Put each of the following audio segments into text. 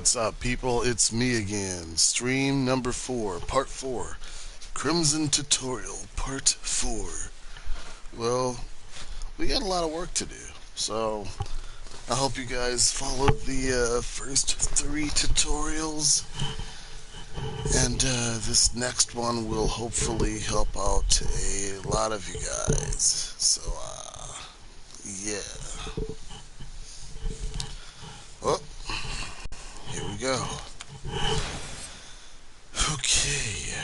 What's up, people? It's me again. Stream number 4, part 4. Crimson Tutorial, part 4. Well, we got a lot of work to do, so I hope you guys followed the first 3 tutorials, and this next one will hopefully help out a lot of you guys. So, yeah. Oh, here we go. Okay.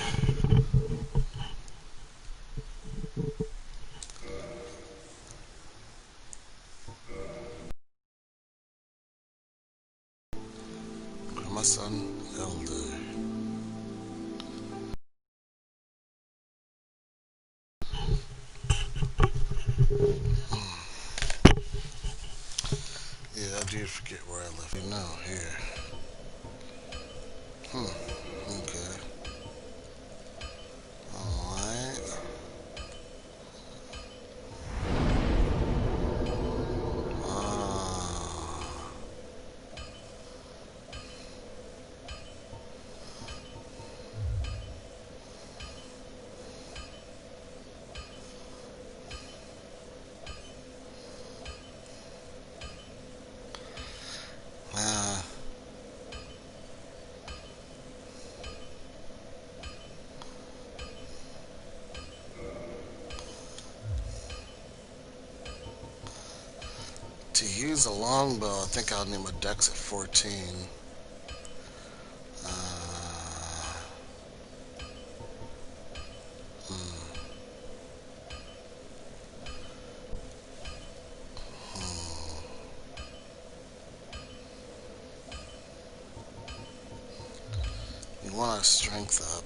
My son, Elder. Yeah, I did forget where I left it. No, here. Okay. Alright. Uh, uh, to use a longbow, I think I'll need my dex at 14. Uh, hmm, you want our strength up.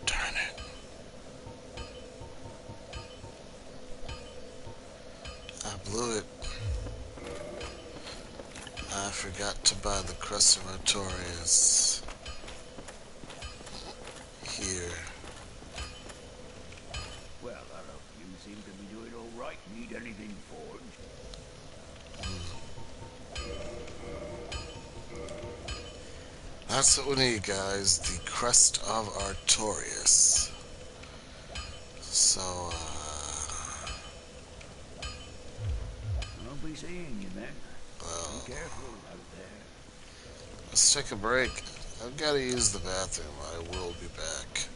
Darn it. I blew it. I forgot to buy the Crescent Notorious here. Well, hello. You seem to be doing all right. Need anything forged? That's what we need, guys. The Crest of Artorias. So, I'll be seeing you then. Be well, careful out there. let's take a break. I've got to use the bathroom. I will be back.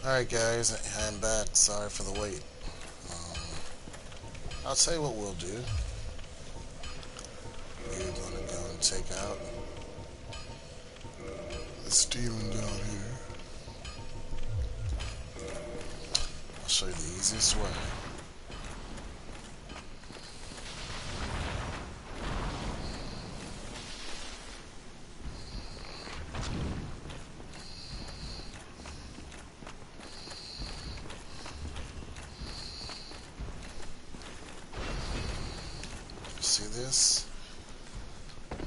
Alright guys, I'm back. Sorry for the wait. I'll tell you what we'll do. We're gonna go and take out this demon down here. I'll show you the easiest way. See this?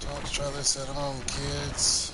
Don't try this at home, kids.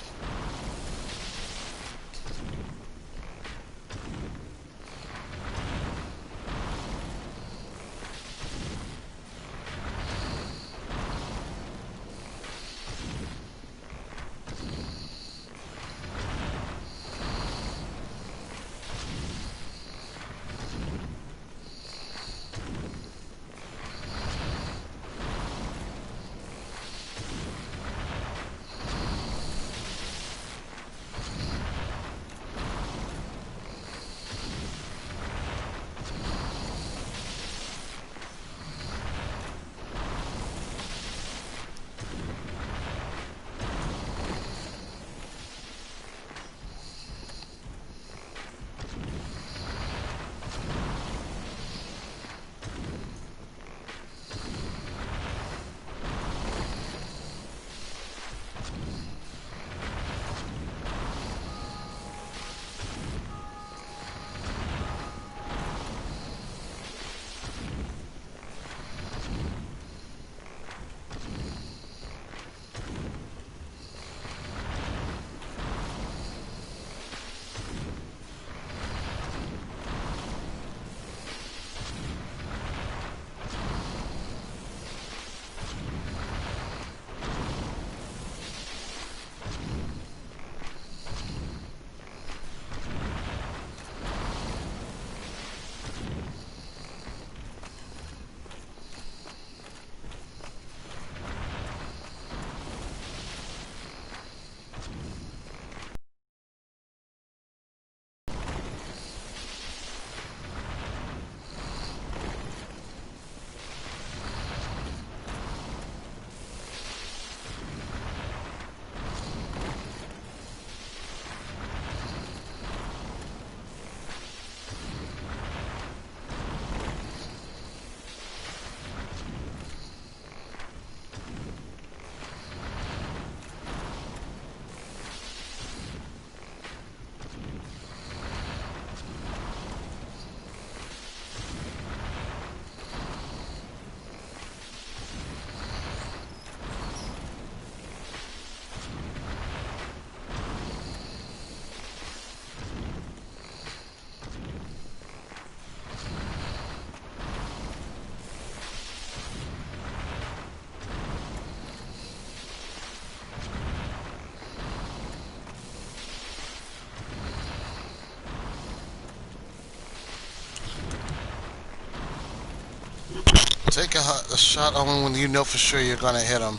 Take a shot only when you know for sure you're gonna hit him.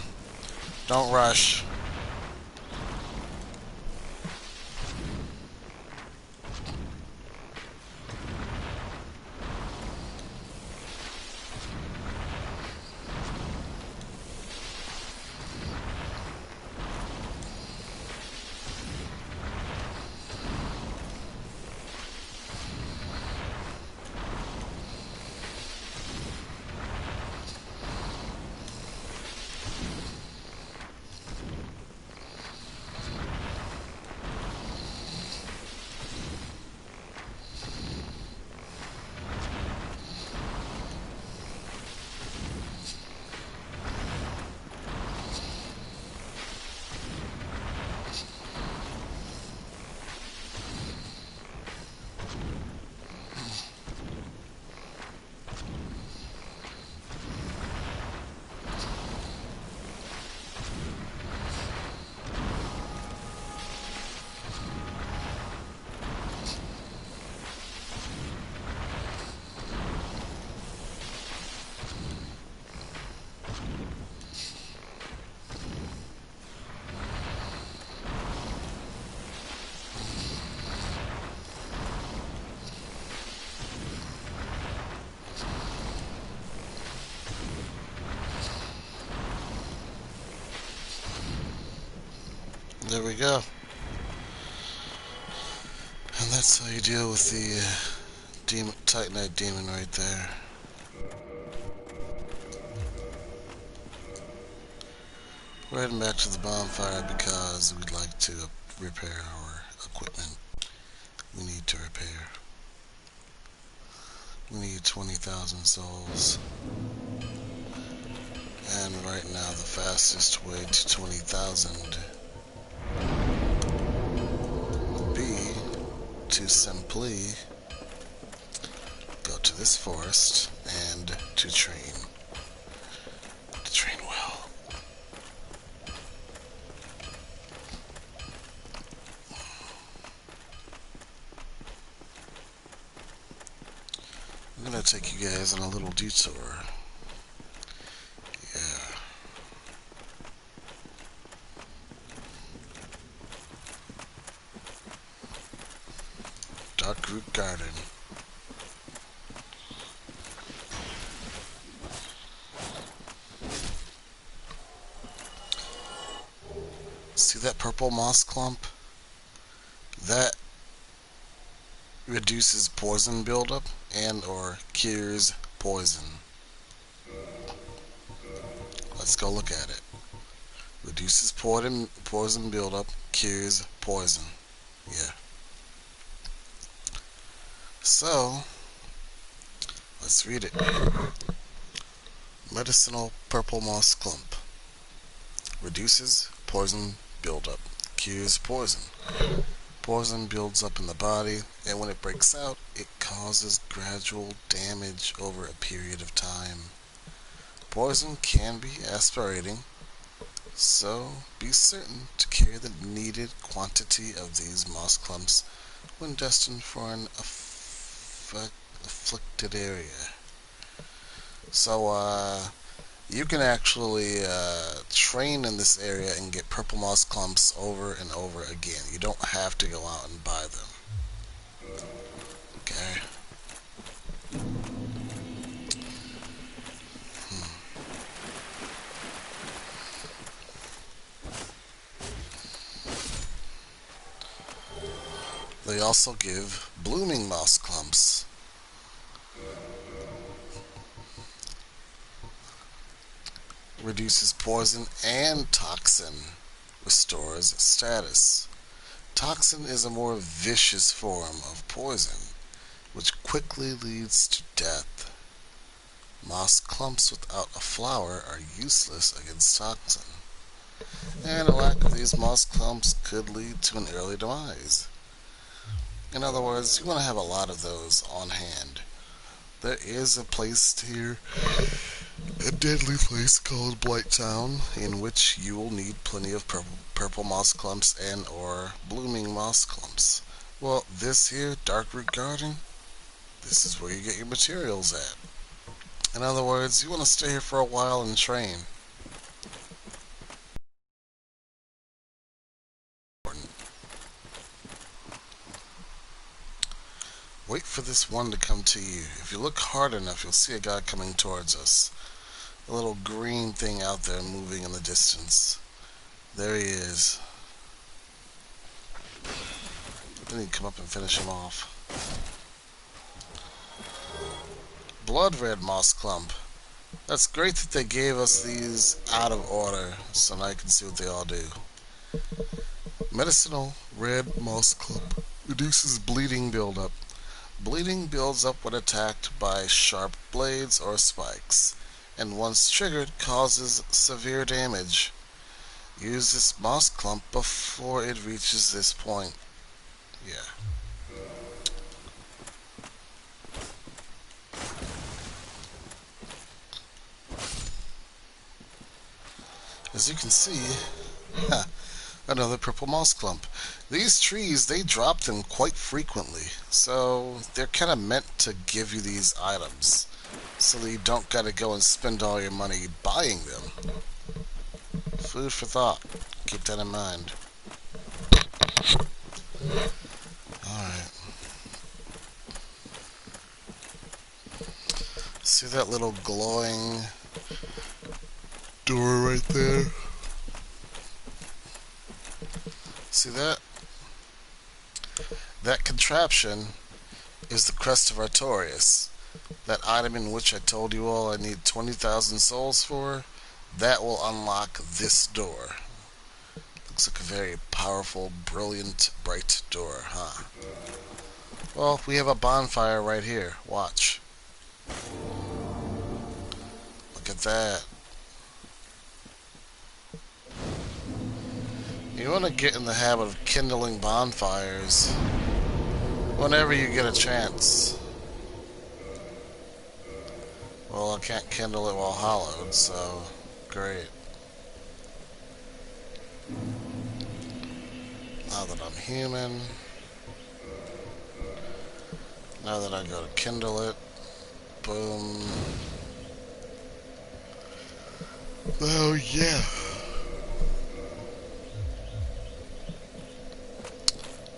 Don't rush. we go. And that's how you deal with the Titanite demon right there. We're heading back to the bonfire because we'd like to repair our equipment. We need to repair. We need 20,000 souls. And right now the fastest way to 20,000 would be to simply go to this forest and to train. To train well. I'm gonna take you guys on a little detour. Yeah. Dark Root Garden. See that purple moss clump? That reduces poison buildup and or cures poison. Let's go look at it. Reduces poison buildup, cures poison. Yeah. So, let's read it. Medicinal purple moss clump. Reduces poison buildup, cures poison. Poison builds up in the body, and when it breaks out, it causes gradual damage over a period of time. Poison can be aspirating, so be certain to carry the needed quantity of these moss clumps when destined for an afflicted area. So, you can actually train in this area and get purple moss clumps over and over again. You don't have to go out and buy them. Okay. They also give blooming moss clumps. Reduces poison and toxin. Restores status. Toxin is a more vicious form of poison, which quickly leads to death. Moss clumps without a flower are useless against toxin, and a lack of these moss clumps could lead to an early demise. In other words, you want to have a lot of those on hand. There is a place here, a deadly place called Blighttown, in which you will need plenty of purple moss clumps and or blooming moss clumps. Well, this here, Dark Root Garden, this is where you get your materials at. In other words, you want to stay here for a while and train. Wait for this one to come to you. If you look hard enough, you'll see a guy coming towards us. A little green thing out there moving in the distance. There he is. I need to come up and finish him off. Blood red moss clump. That's great that they gave us these out of order, so now I can see what they all do. Medicinal red moss clump. Reduces bleeding buildup. Bleeding builds up when attacked by sharp blades or spikes, and once triggered causes severe damage. Use this moss clump before it reaches this point. Yeah. As you can see, another purple moss clump. These trees, they drop them quite frequently, so they're kind of meant to give you these items, so that you don't gotta go and spend all your money buying them. Food for thought. Keep that in mind. Alright. See that little glowing door right there? See that? That contraption is the Crest of Artorias. That item in which I told you all I need 20,000 souls for, that will unlock this door. Looks like a very powerful, brilliant, bright door, huh? Well, we have a bonfire right here. Watch. Look at that. You want to get in the habit of kindling bonfires whenever you get a chance. Well, I can't kindle it while hollowed, so great. Now that I'm human, now that I go to kindle it, boom. Oh yeah.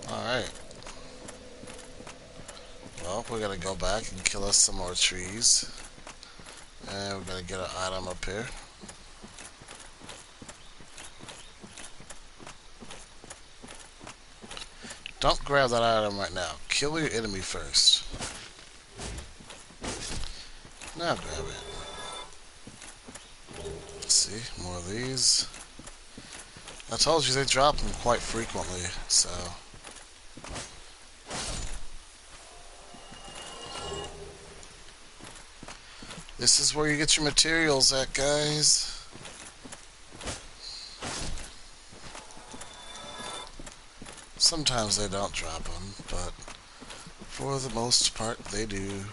Alright. Well, we gotta go back and kill us some more trees. And we gotta get an item up here. Don't grab that item right now. Kill your enemy first. Now grab it. Let's see, more of these. I told you they drop them quite frequently, so. This is where you get your materials at, guys. Sometimes they don't drop them, but for the most part, they do.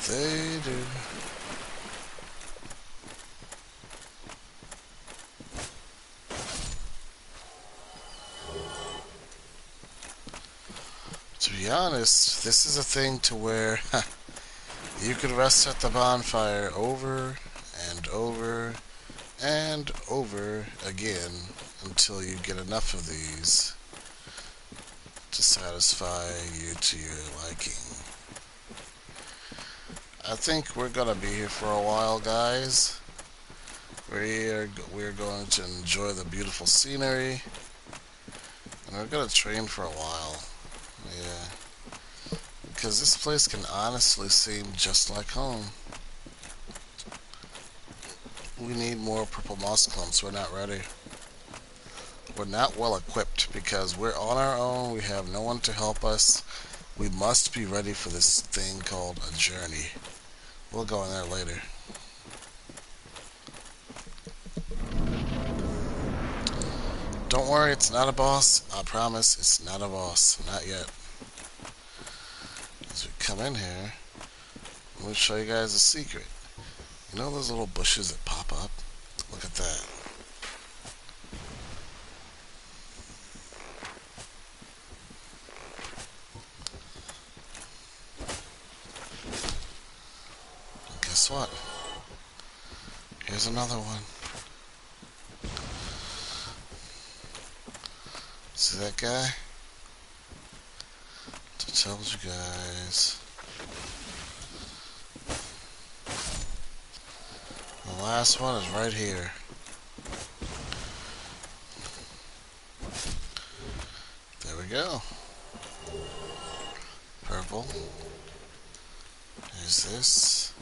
They do. To be honest, this is a thing to where you could rest at the bonfire over and over and over again until you get enough of these to satisfy you to your liking. I think we're gonna be here for a while, guys. We're going to enjoy the beautiful scenery, and we're gonna train for a while. Yeah, because this place can honestly seem just like home. We need more purple moss clumps. We're not ready. We're not well equipped because we're on our own. We have no one to help us. We must be ready for this thing called a journey. We'll go in there later. Don't worry, it's not a boss. I promise it's not a boss. Not yet. As we come in here, I'm going to show you guys a secret. You know those little bushes that pop up? Look at that. And guess what? Here's another one. See that guy? I told you guys. The last one is right here. There we go. Purple. Here's this.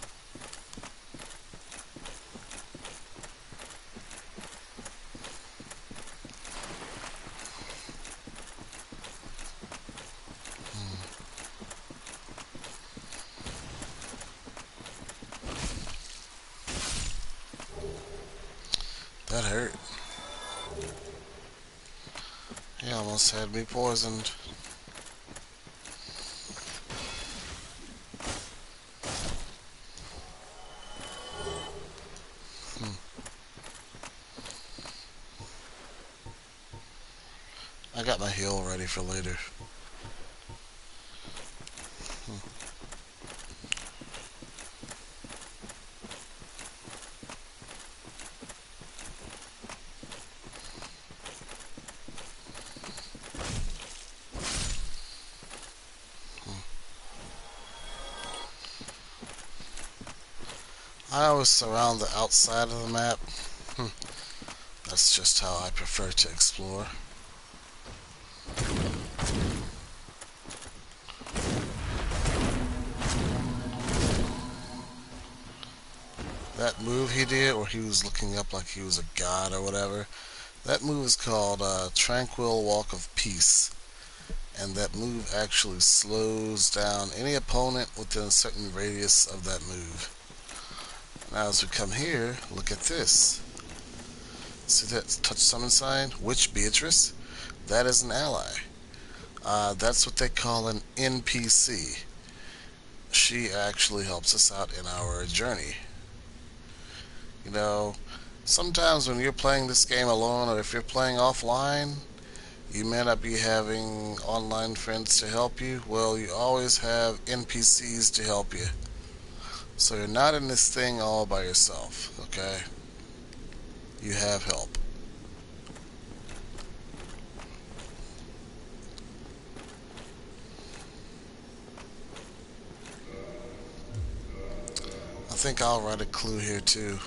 That hurt. He almost had me poisoned. I got my heal ready for later. I always surround the outside of the map. That's just how I prefer to explore. That move he did, where he was looking up like he was a god or whatever, that move is called Tranquil Walk of Peace. And that move actually slows down any opponent within a certain radius of that move. Now as we come here, look at this. See that touch summon sign? Witch Beatrice? That is an ally. That's what they call an NPC. She actually helps us out in our journey. You know, sometimes when you're playing this game alone or if you're playing offline, you may not be having online friends to help you. Well, you always have NPCs to help you. So you're not in this thing all by yourself, okay? You have help. I think I'll write a clue here too.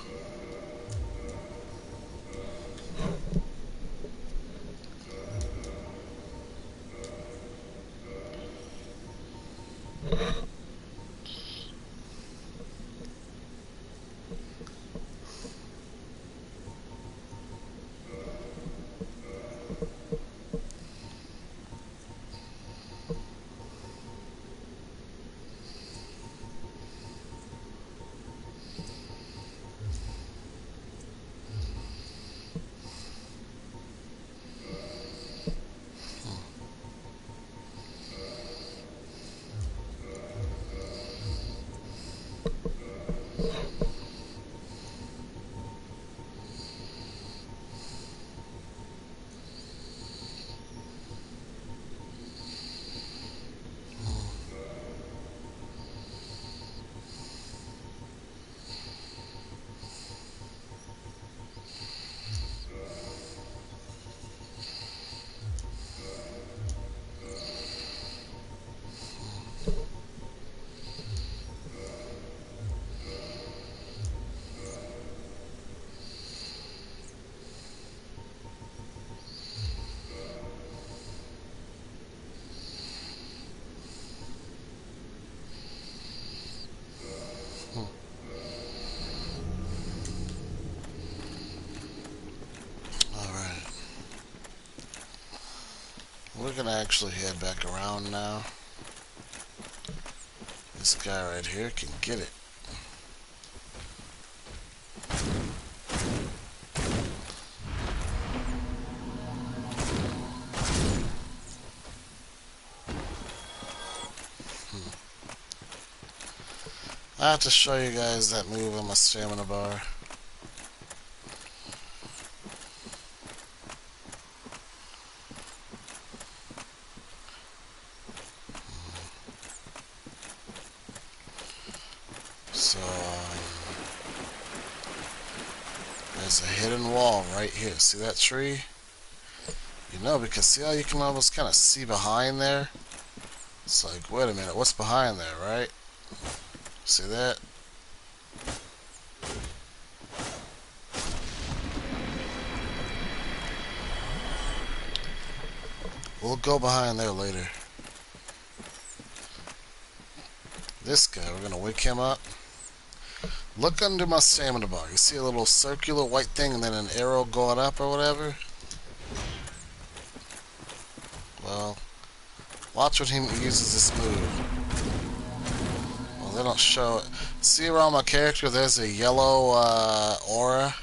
Alright. We're gonna actually head back around now. This guy right here can get it. I have to show you guys that move on my stamina bar. So, there's a hidden wall right here. See that tree? You know, because see how you can almost kind of see behind there? It's like, wait a minute, what's behind there, right? See that? We'll go behind there later. This guy, we're gonna wake him up. Look under my stamina bar. You see a little circular white thing and then an arrow going up or whatever? Well, watch when he uses this move. Well, they don't show it. See around my character, there's a yellow aura.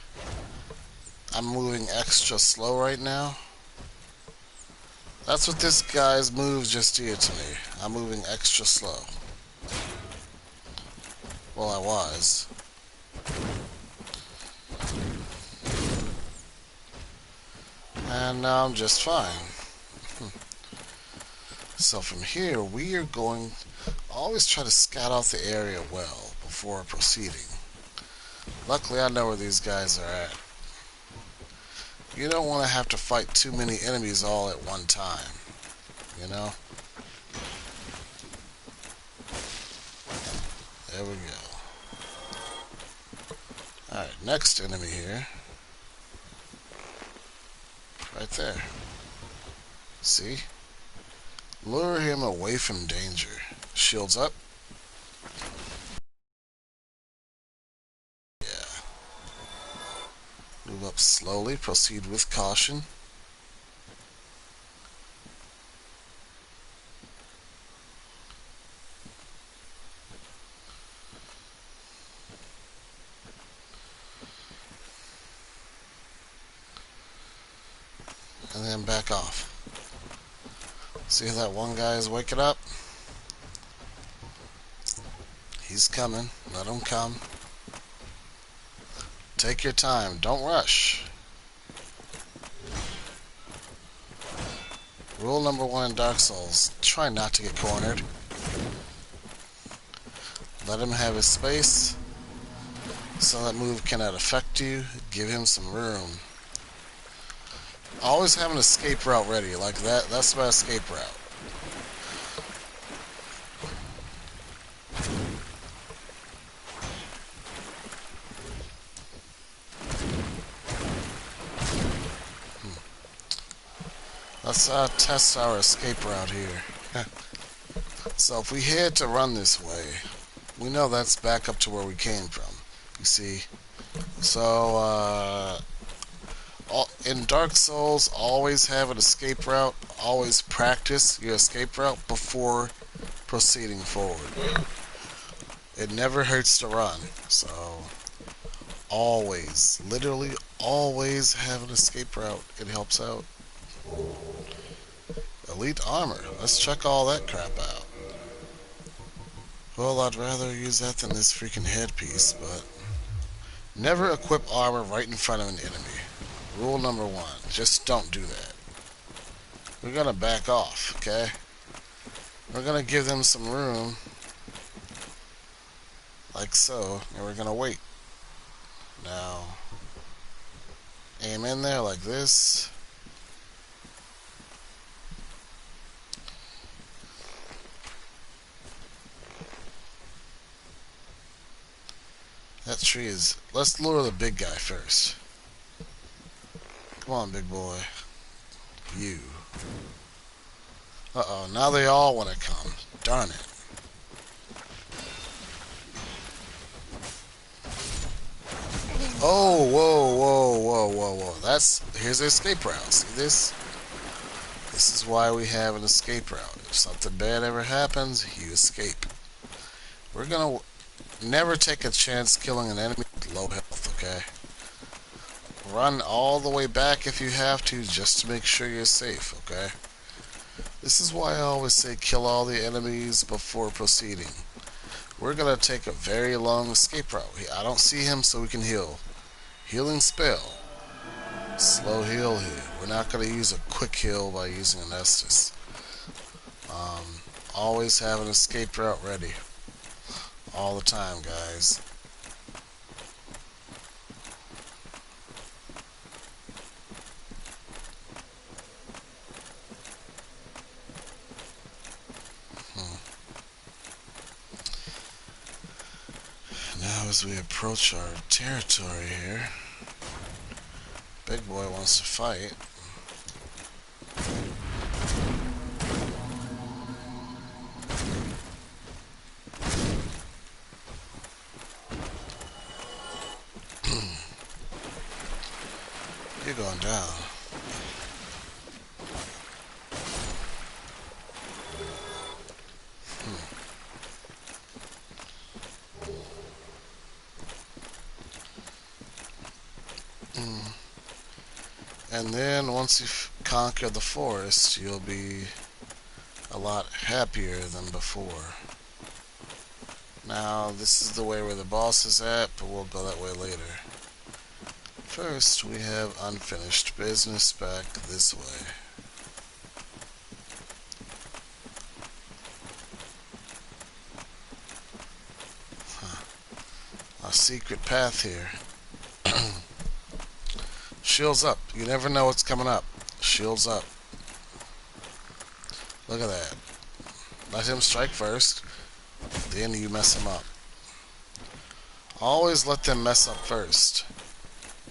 I'm moving extra slow right now. That's what this guy's move just did to me. I'm moving extra slow. Well, I was. And now I'm just fine. So from here, we are going... Always try to scout out the area well before proceeding. Luckily, I know where these guys are at. You don't want to have to fight too many enemies all at one time, you know? There we go. Alright, next enemy here. Right there. See? Lure him away from danger. Shields up. Yeah. Move up slowly. Proceed with caution. And then back off. See that one guy is waking up? He's coming. Let him come. Take your time. Don't rush. Rule number 1 in Dark Souls. Try not to get cornered. Let him have his space so that move cannot affect you. Give him some room. Always have an escape route ready. Like that. That's my escape route. Let's test our escape route here. So if we had to run this way, we know that's back up to where we came from. You see? So, in Dark Souls, always have an escape route. Always practice your escape route before proceeding forward. It never hurts to run. So, always, literally always have an escape route. It helps out. Elite armor. Let's check all that crap out. Well, I'd rather use that than this freaking headpiece, but never equip armor right in front of an enemy. Rule number 1. Just don't do that. We're gonna back off, okay? We're gonna give them some room, like so, and we're gonna wait. Now, aim in there like this. That tree is... Let's lure the big guy first. Come on, big boy. You. Uh-oh, now they all want to come. Darn it. Oh, whoa. Here's the escape route. See this? This is why we have an escape route. If something bad ever happens, you escape. We're gonna never take a chance killing an enemy with low health, okay? Run all the way back if you have to, just to make sure you're safe, okay? This is why I always say kill all the enemies before proceeding. We're gonna take a very long escape route. I don't see him, so we can heal. Healing spell. Slow heal here. We're not gonna use a quick heal by using an Estus. Always have an escape route ready. All the time, guys. Now as we approach our territory here, big boy wants to fight. You're going down. And then once you've conquered the forest, you'll be a lot happier than before. Now, this is the way where the boss is at, but we'll go that way later. First, we have unfinished business back this way. A secret path here. Shields up. You never know what's coming up. Shields up. Look at that. Let him strike first. Then you mess him up. Always let them mess up first.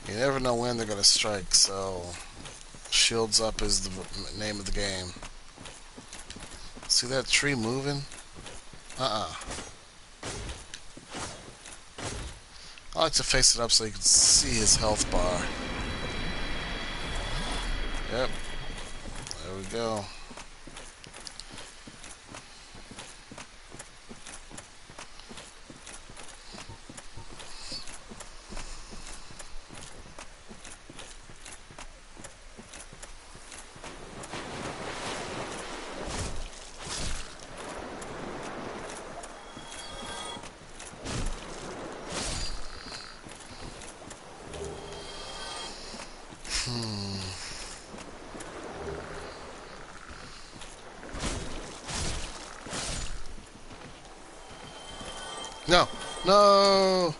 You never know when they're going to strike, so Shields up is the name of the game. See that tree moving? I like to face it up so you can see his health bar. Yep. There we go. No! No!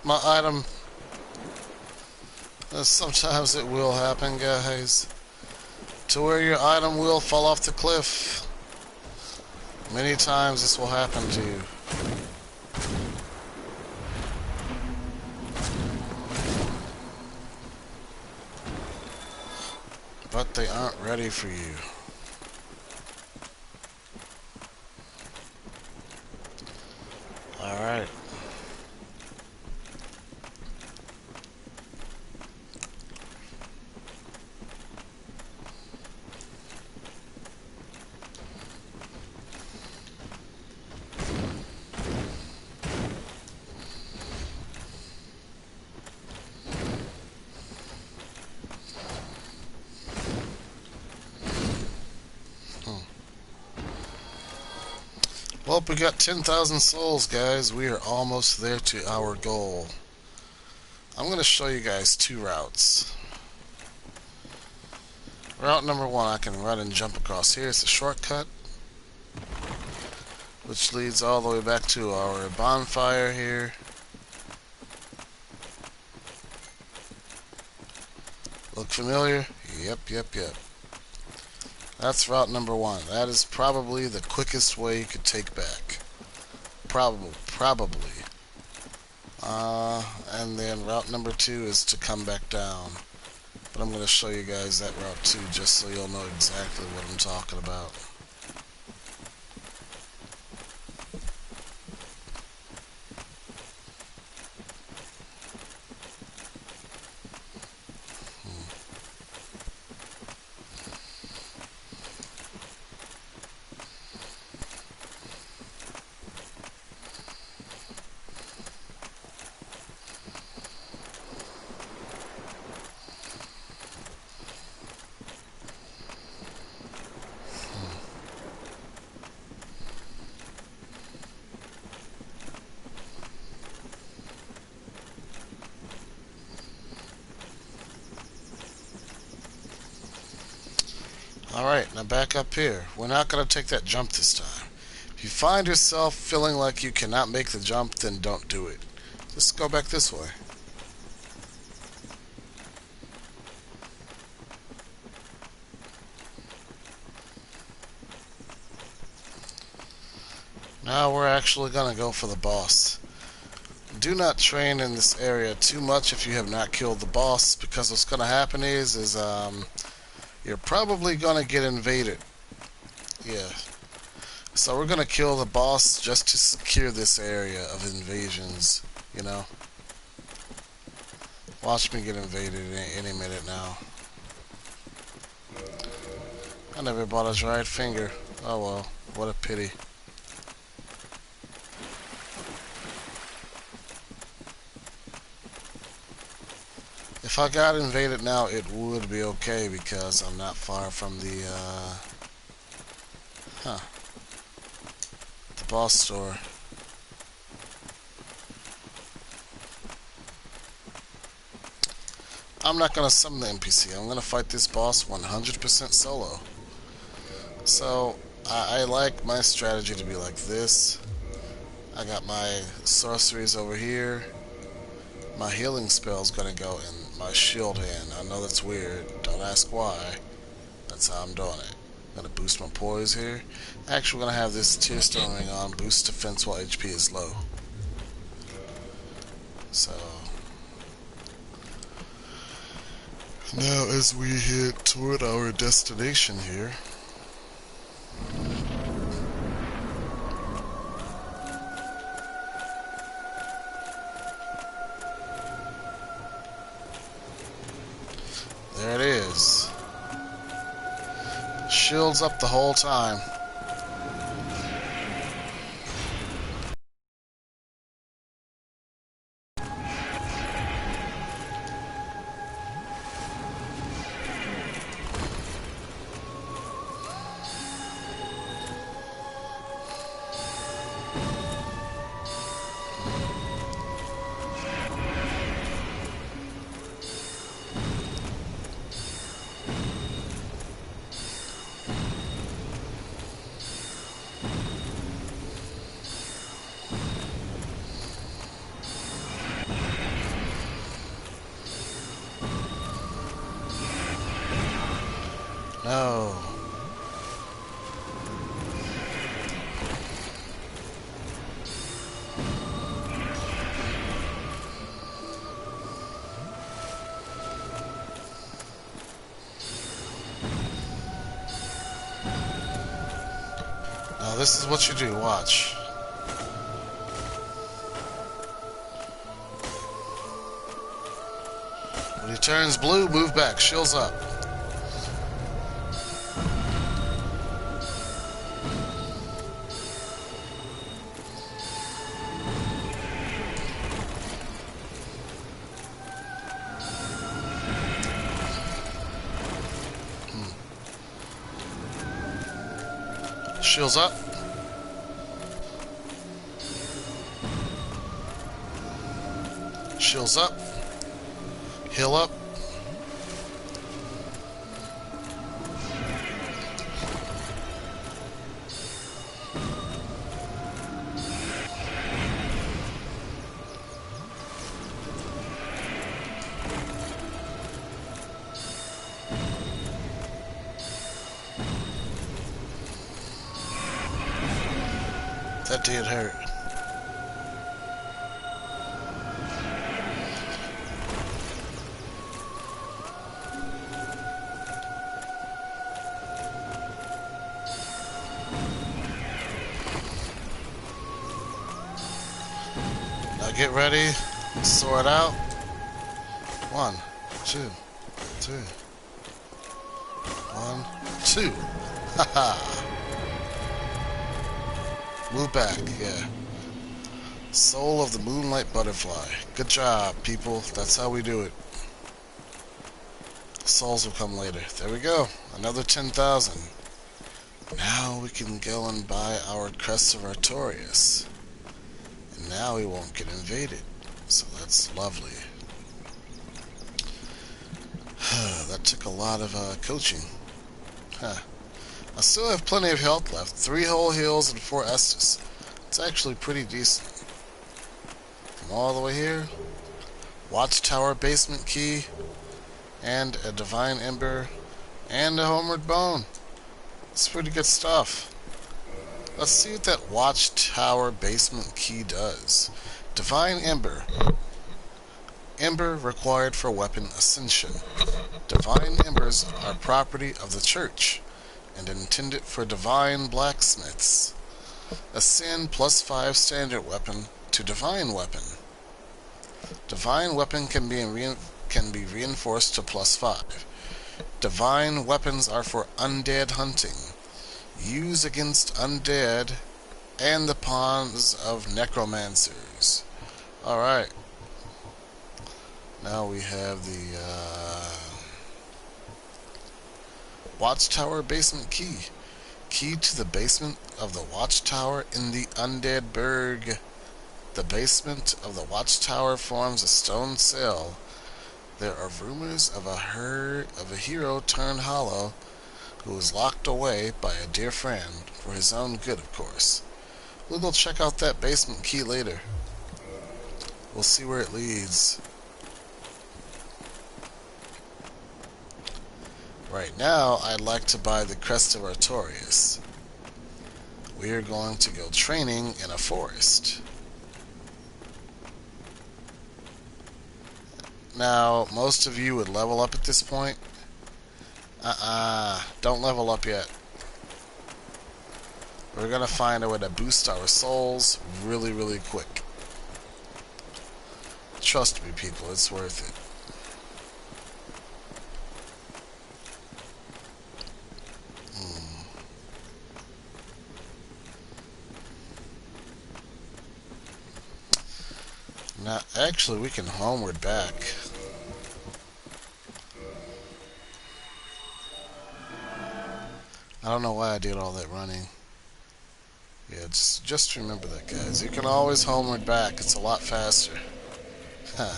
My item. Sometimes it will happen, guys. To where your item will fall off the cliff. Many times this will happen to you. But they aren't ready for you. Alright. Well, we got 10,000 souls, guys. We are almost there to our goal. I'm going to show you guys two routes. Route number one, I can run and jump across here. It's a shortcut, which leads all the way back to our bonfire here. Look familiar? Yep. That's route number one. That is probably the quickest way you could take back. Probably. And then route number two is to come back down. But I'm going to show you guys that route too, just so you'll know exactly what I'm talking about. Alright, now back up here. We're not going to take that jump this time. If you find yourself feeling like you cannot make the jump, then don't do it. Just go back this way. Now we're actually going to go for the boss. Do not train in this area too much if you have not killed the boss, because what's going to happen is you're probably going to get invaded. Yeah. So we're going to kill the boss just to secure this area of invasions, you know. Watch me get invaded any minute now. I never bought a dried finger. Oh well, what a pity. If I got invaded now, it would be okay because I'm not far from the boss store. I'm not gonna summon the NPC. I'm gonna fight this boss 100% solo. So I like my strategy to be like this. I got my sorceries over here. My healing spell's gonna go in my shield hand. I know that's weird. Don't ask why. That's how I'm doing it. I'm gonna boost my poise here. Actually, we're gonna have this tear stone ring on. Boost defense while HP is low. So Now, as we head toward our destination here, there it is. Shields up the whole time. No. Now this is what you do, watch. When he turns blue, move back, shields up. Shields up. Shields up. Heal up. That did hurt. Now get ready. Sword out. 1, 2, 3. 1, 2. Haha. Move back, yeah. Soul of the Moonlight Butterfly. Good job, people. That's how we do it. Souls will come later. There we go. Another 10,000. Now we can go and buy our Crest of Artorias. And now we won't get invaded. So that's lovely. That took a lot of coaching. Huh. I still have plenty of health left. 3 whole heals and 4 Estus. It's actually pretty decent. From all the way here. Watchtower basement key. And a Divine Ember. And a Homeward Bone. It's pretty good stuff. Let's see what that Watchtower basement key does. Divine Ember. Ember required for weapon ascension. Divine Embers are property of the church and intended for divine blacksmiths. Ascend +5 standard weapon to divine weapon. Divine weapon can be reinforced to +5. Divine weapons are for undead hunting. Use against undead and the pawns of necromancers. Alright. Now we have the Watchtower basement key. Key to the basement of the Watchtower in the Undead Burg. The basement of the Watchtower forms a stone cell. There are rumors of a hero turned hollow who was locked away by a dear friend, for his own good, of course. We'll go check out that basement key later. We'll see where it leads. Right now, I'd like to buy the Crest of Artorias. We are going to go training in a forest. Now, most of you would level up at this point. Don't level up yet. We're gonna find a way to boost our souls really, really quick. Trust me, people, it's worth it. Now, actually, we can homeward back. I don't know why I did all that running. Yeah, just remember that, guys. You can always homeward back. It's a lot faster. Huh.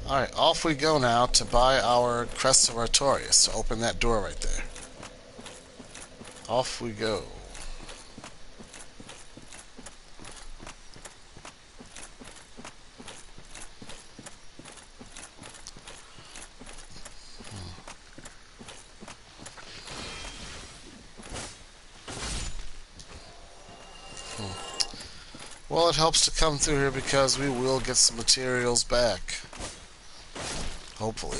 Alright, off we go now to buy our Crest of Artorias. To open that door right there. Off we go. Well, it helps to come through here because we will get some materials back. Hopefully.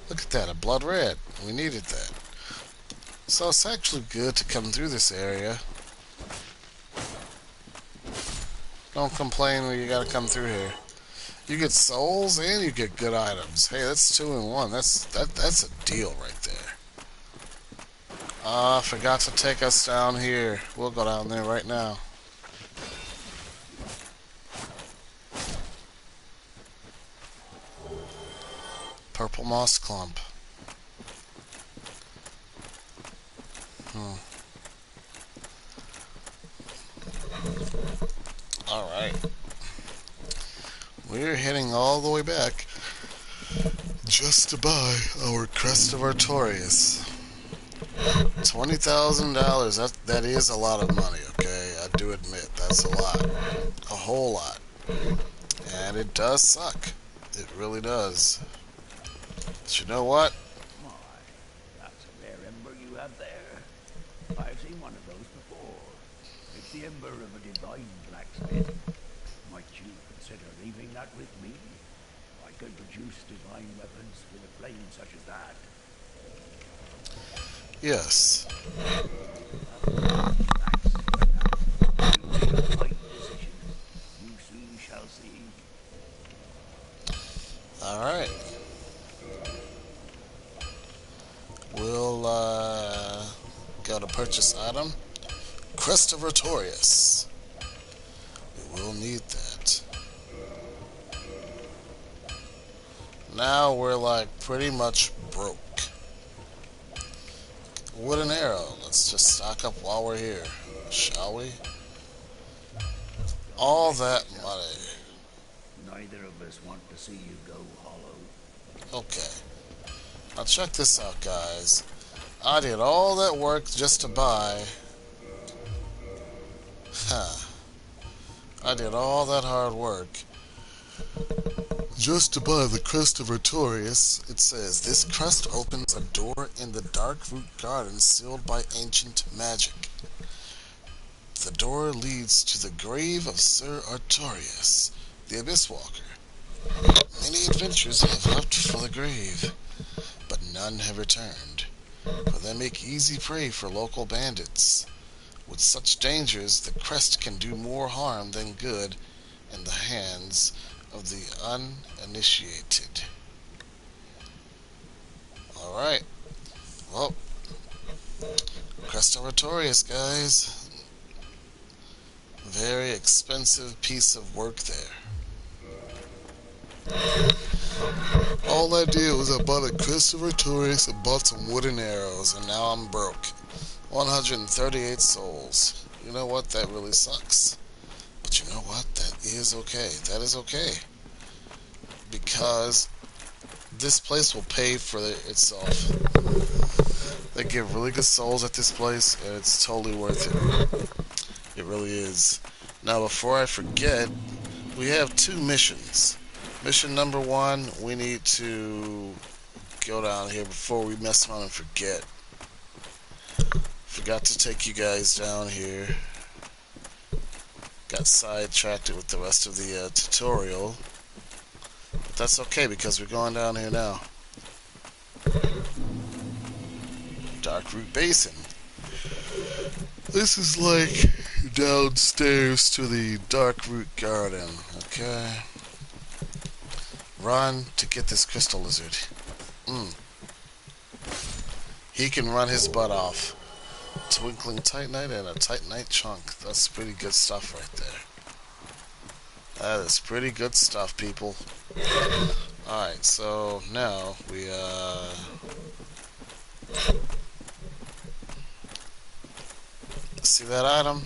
Look at that, a blood red. We needed that. So it's actually good to come through this area. Don't complain when you gotta come through here. You get souls and you get good items. Hey, that's 2 in 1. That's a deal right there. Ah, forgot to take us down here. We'll go down there right now. Purple moss clump. Alright. We're heading all the way back just to buy our Crest of Artorias. $20,000. That is a lot of money, okay? I do admit that's a lot. A whole lot. And it does suck. It really does. But you know what? My, that's a rare ember you have there. I've seen one of those before. It's the ember of a divine blacksmith. Might you consider leaving that with me? I could produce divine weapons with a flame such as that. Yes. You make a right decision. You soon shall see. Alright. We'll go to purchase item. Crest of Artorias. We will need that. Now we're like pretty much broke. Wooden arrow. Let's just stock up while we're here, shall we? All that money. Neither of us want to see you go hollow. Okay. Now check this out, guys. I did all that work just to buy. I did all that hard work just to buy the Crest of Artorias. It says, this crest opens a door in the Dark Root Garden sealed by ancient magic. The door leads to the grave of Sir Artorias, the Abyss Walker. Many adventurers have left for the grave, but none have returned, for they make easy prey for local bandits. With such dangers, the crest can do more harm than good in the hands of the uninitiated. Alright. Well, Crest of Artorias, guys. Very expensive piece of work there. All I did was I bought a Crest of Artorias and bought some wooden arrows, and now I'm broke. 138 souls. You know what? That really sucks. But you know what? That is okay. That is okay. Because this place will pay for itself. They give really good souls at this place, and it's totally worth it. It really is. Now, before I forget, we have 2 missions. Mission number 1, we need to go down here before we mess around and forget. Forgot to take you guys down here. Got sidetracked with the rest of the tutorial. But that's okay because we're going down here now. Darkroot Basin. This is like downstairs to the Darkroot Garden, okay? Run to get this crystal lizard. He can run his butt off. Twinkling Titanite and a Titanite chunk. That's pretty good stuff right there. That is pretty good stuff, people. Alright, so now we, see that item?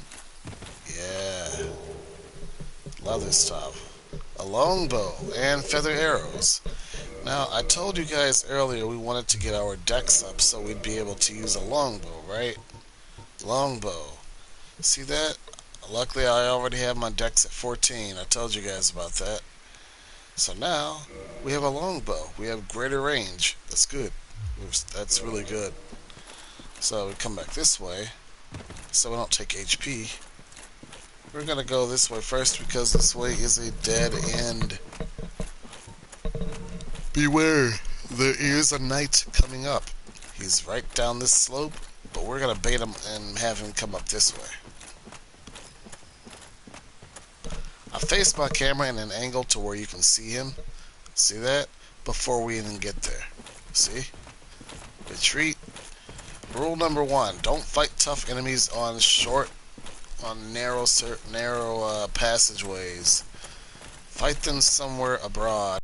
Yeah. Love this stuff. A longbow and feather arrows. Now, I told you guys earlier we wanted to get our dex up so we'd be able to use a longbow, right? Longbow. See that? Luckily, I already have my dex at 14. I told you guys about that. So now, we have a longbow. We have greater range. That's good. That's really good. So we come back this way, so we don't take HP. We're gonna go this way first because this way is a dead end. Beware, there is a knight coming up. He's right down this slope, but we're gonna bait him and have him come up this way. I faced my camera in an angle to where you can see him. See that? Before we even get there. See? Retreat. Rule number 1, don't fight tough enemies on narrow passageways. Fight them somewhere abroad.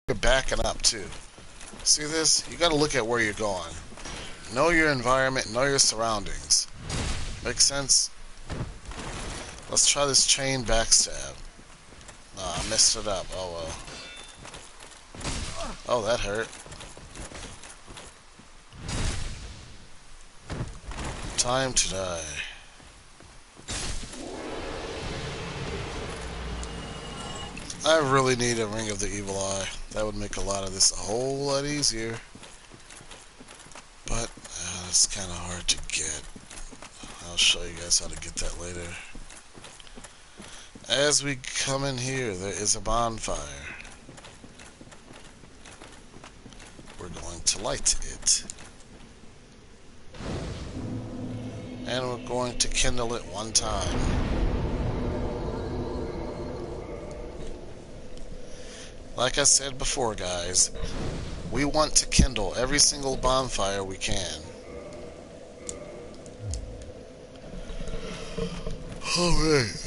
You're backing up too. See this? You gotta look at where you're going. Know your environment, know your surroundings. Make sense? Let's try this chain backstab. I messed it up. Oh well. Oh, that hurt. Time to die. I really need a Ring of the Evil Eye. That would make a lot of this a whole lot easier. But it's kind of hard to get. I'll show you guys how to get that later. As we come in here, there is a bonfire. We're going to light it. And we're going to kindle it one time. Like I said before, guys, we want to kindle every single bonfire we can. Alright.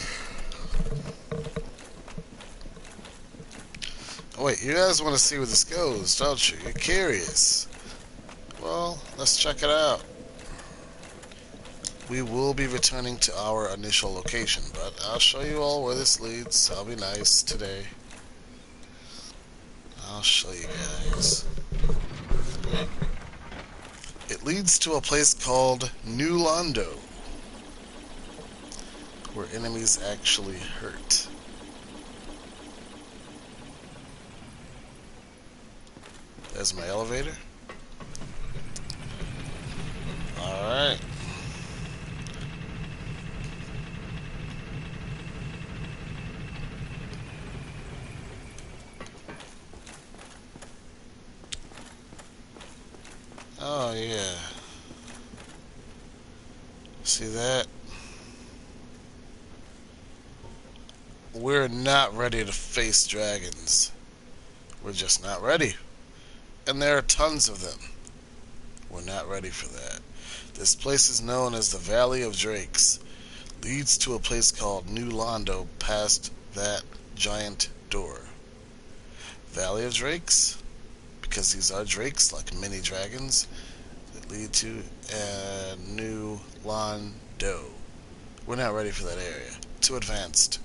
Oh, wait, you guys want to see where this goes, don't you? You're curious. Well, let's check it out. We will be returning to our initial location, but I'll show you all where this leads. I'll be nice today. I'll show you guys. It leads to a place called New Londo, where enemies actually hurt. There's my elevator. Alright. Oh, yeah. See that? We're not ready to face dragons. We're just not ready. And there are tons of them. We're not ready for that. This place is known as the Valley of Drakes. Leads to a place called New Londo past that giant door. Valley of Drakes? Because these are drakes, like mini dragons, that lead to New Londo. We're not ready for that area. Too advanced.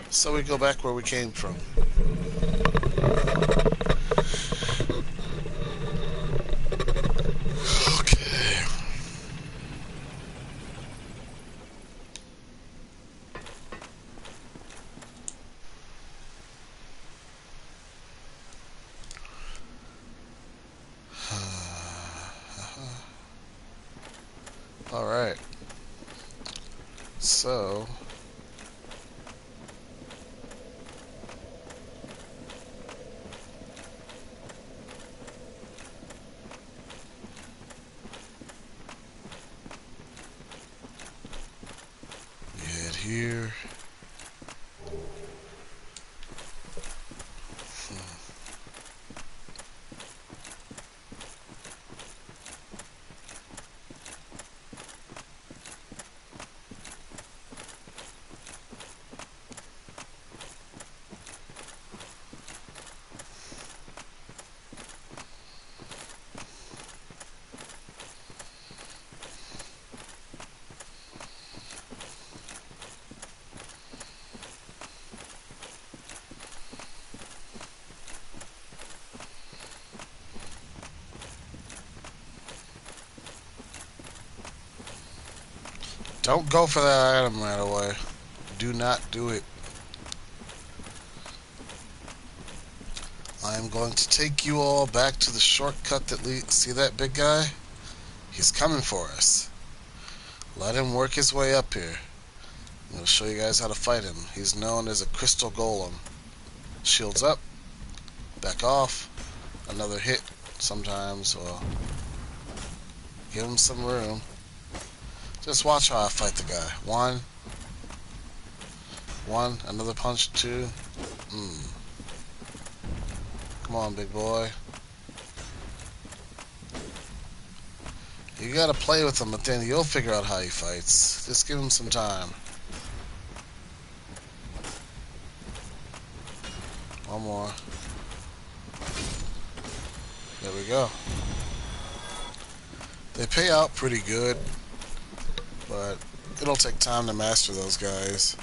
So we go back where we came from. Okay. So we head here. Don't go for that item right away. Do not do it. I am going to take you all back to the shortcut that leads. See that big guy? He's coming for us. Let him work his way up here. I'm going to show you guys how to fight him. He's known as a crystal golem. Shields up. Back off. Another hit. Sometimes. Well, give him some room. Just watch how I fight the guy. One. Another punch. Two. Come on, big boy. You gotta play with him, but then you'll figure out how he fights. Just give him some time. One more. There we go. They pay out pretty good, but it'll take time to master those guys.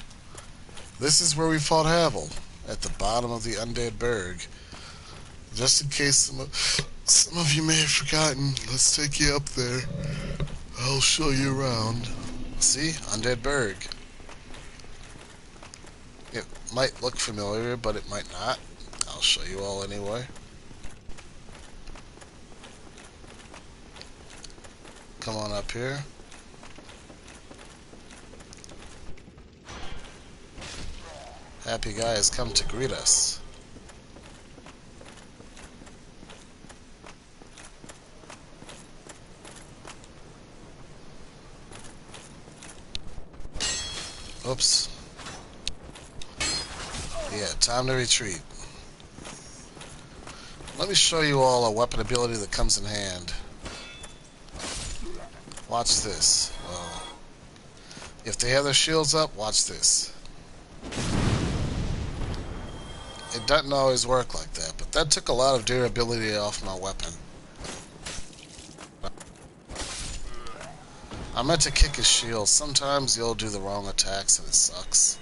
This is where we fought Havel, at the bottom of the Undead Berg. Just in case some of you may have forgotten, let's take you up there. I'll show you around. See? Undead Berg. It might look familiar, but it might not. I'll show you all anyway. Come on up here. Happy guy has come to greet us. Oops. Yeah, time to retreat. Let me show you all a weapon ability that comes in hand. Watch this. Well, if they have their shields up, watch this. It doesn't always work like that, but that took a lot of durability off my weapon. I meant to kick his shield. Sometimes you'll do the wrong attacks and it sucks.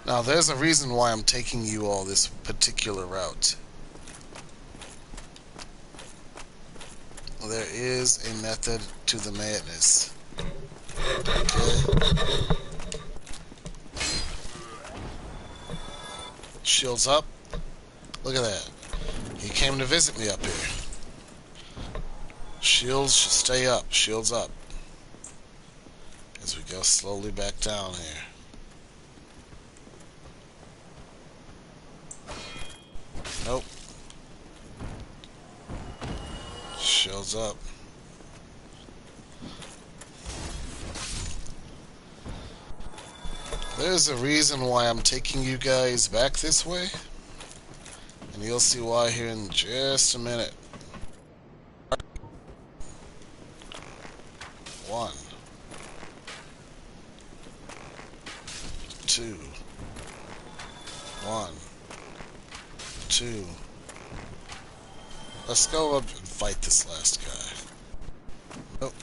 Now there's a reason why I'm taking you all this particular route. There is a method to the madness. Okay. Shields up. Look at that. He came to visit me up here. Shields should stay up. Shields up. As we go slowly back down here. Nope. Shields up. There's a reason why I'm taking you guys back this way. And you'll see why here in just a minute. 1, 2, 1, 2. Let's go up and fight this last guy. Nope.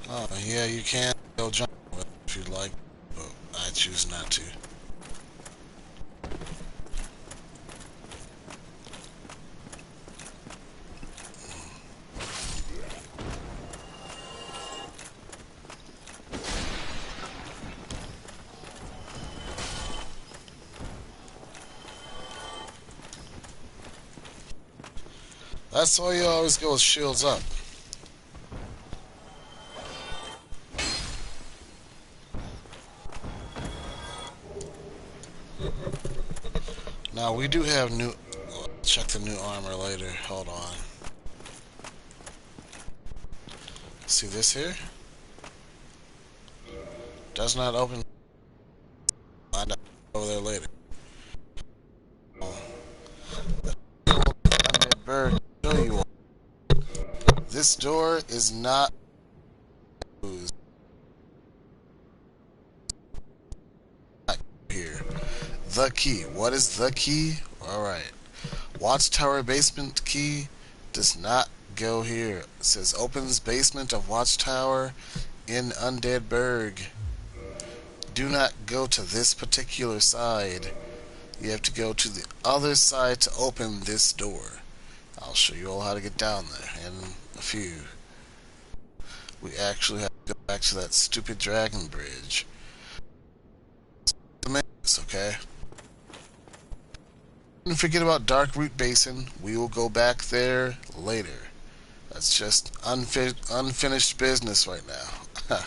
Oh, yeah, you can go jump if you'd like, but I choose not to. That's why you always go with shields up. Now we do have new. Check the new armor later. Hold on. See this here? Does not open. Find out over there later. Bird, show you. This door is not here. The key. What is the key? Alright. Watchtower basement key does not go here. It says opens basement of Watchtower in Undead Berg. Do not go to this particular side. You have to go to the other side to open this door. I'll show you all how to get down there in a few. We actually have to go back to that stupid dragon bridge. Okay? Don't forget about Darkroot Basin. We will go back there later. That's just unfinished business right now.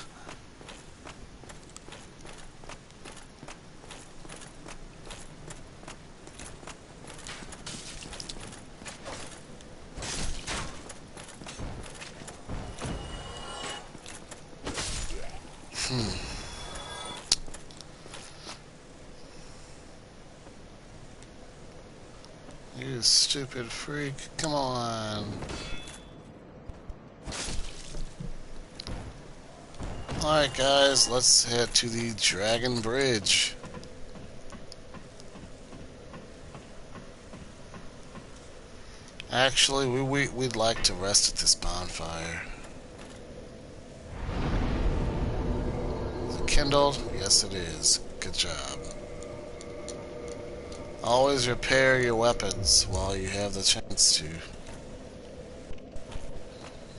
You stupid freak. Come on. Alright guys, let's head to the Dragon Bridge. Actually, we'd like to rest at this bonfire. Is it kindled? Yes it is. Good job. Always repair your weapons while you have the chance to.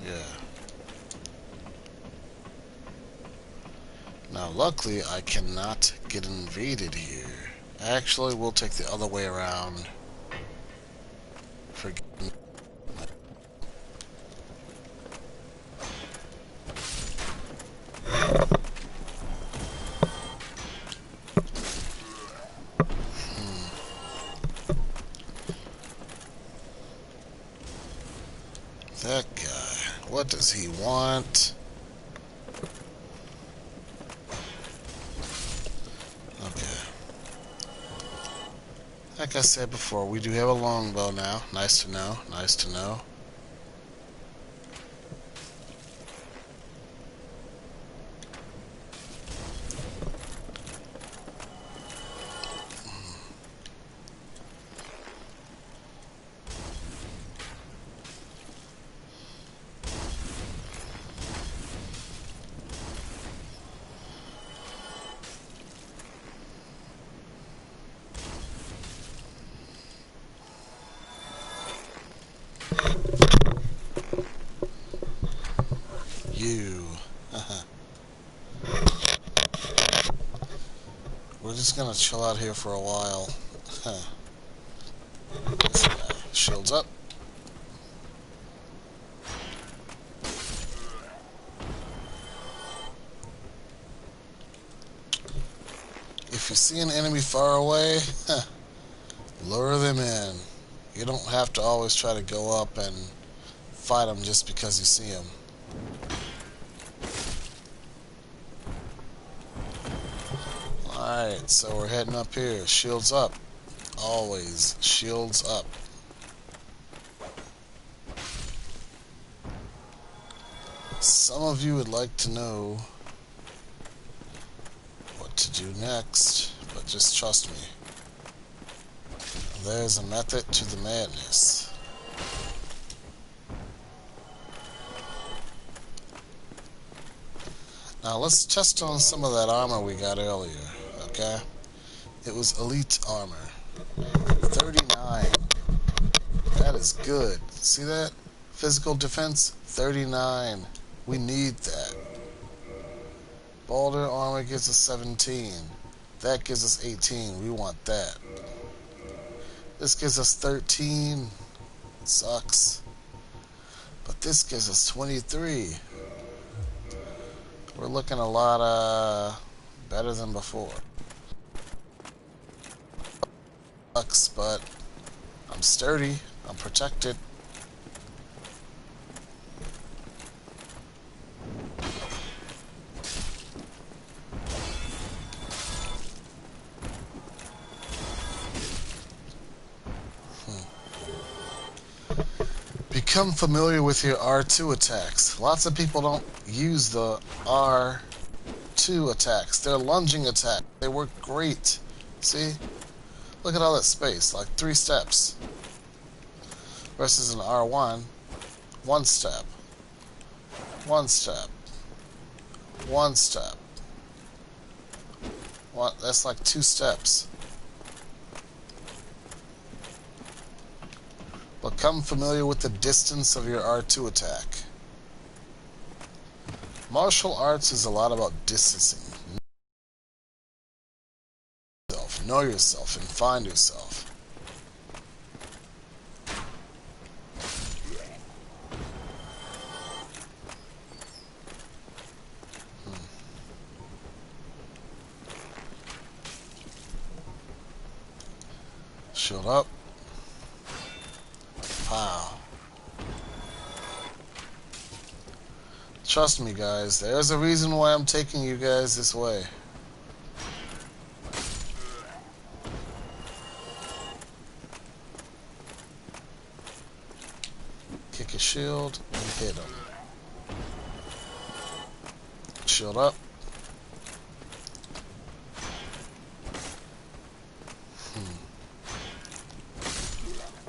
Yeah. Now, luckily, I cannot get invaded here. Actually, we'll take the other way around. Forget me. That guy. What does he want? Okay. Like I said before, we do have a longbow now. Nice to know. Nice to know. You. We're just gonna chill out here for a while. This guy. Shields up. If you see an enemy far away, lure them in. You don't have to always try to go up and fight them just because you see them. Alright, so we're heading up here. Shields up. Always. Shields up. Some of you would like to know what to do next, but just trust me. There's a method to the madness. Now let's test on some of that armor we got earlier, okay? It was elite armor. 39. That is good. See that? Physical defense, 39. We need that. Boulder armor gives us 17. That gives us 18. We want that. This gives us 13. Sucks. But this gives us 23. We're looking a lot better than before. Sucks, but I'm sturdy. I'm protected. Become familiar with your R2 attacks. Lots of people don't use the R2 attacks. They're lunging attacks. They work great. See? Look at all that space. Like 3 steps. Versus an R1. 1 step. 1 step. 1 step. That's like 2 steps. Become familiar with the distance of your R2 attack. Martial arts is a lot about distancing. Know yourself and find yourself. Shield up. Pow. Trust me, guys. There's a reason why I'm taking you guys this way. Kick his shield and hit him. Shield up.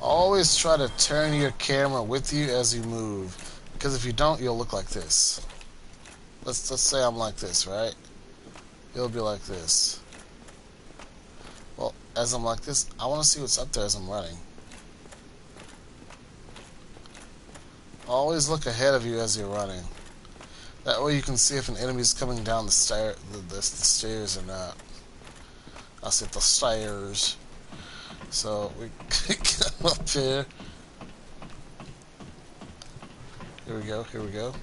Always try to turn your camera with you as you move, because if you don't, you'll look like this. Let's say I'm like this, right? You'll be like this. Well, as I'm like this, I want to see what's up there as I'm running. Always look ahead of you as you're running. That way you can see if an enemy's coming down the stairs or not. I said the stairs. So we come up here. Here we go, here we go.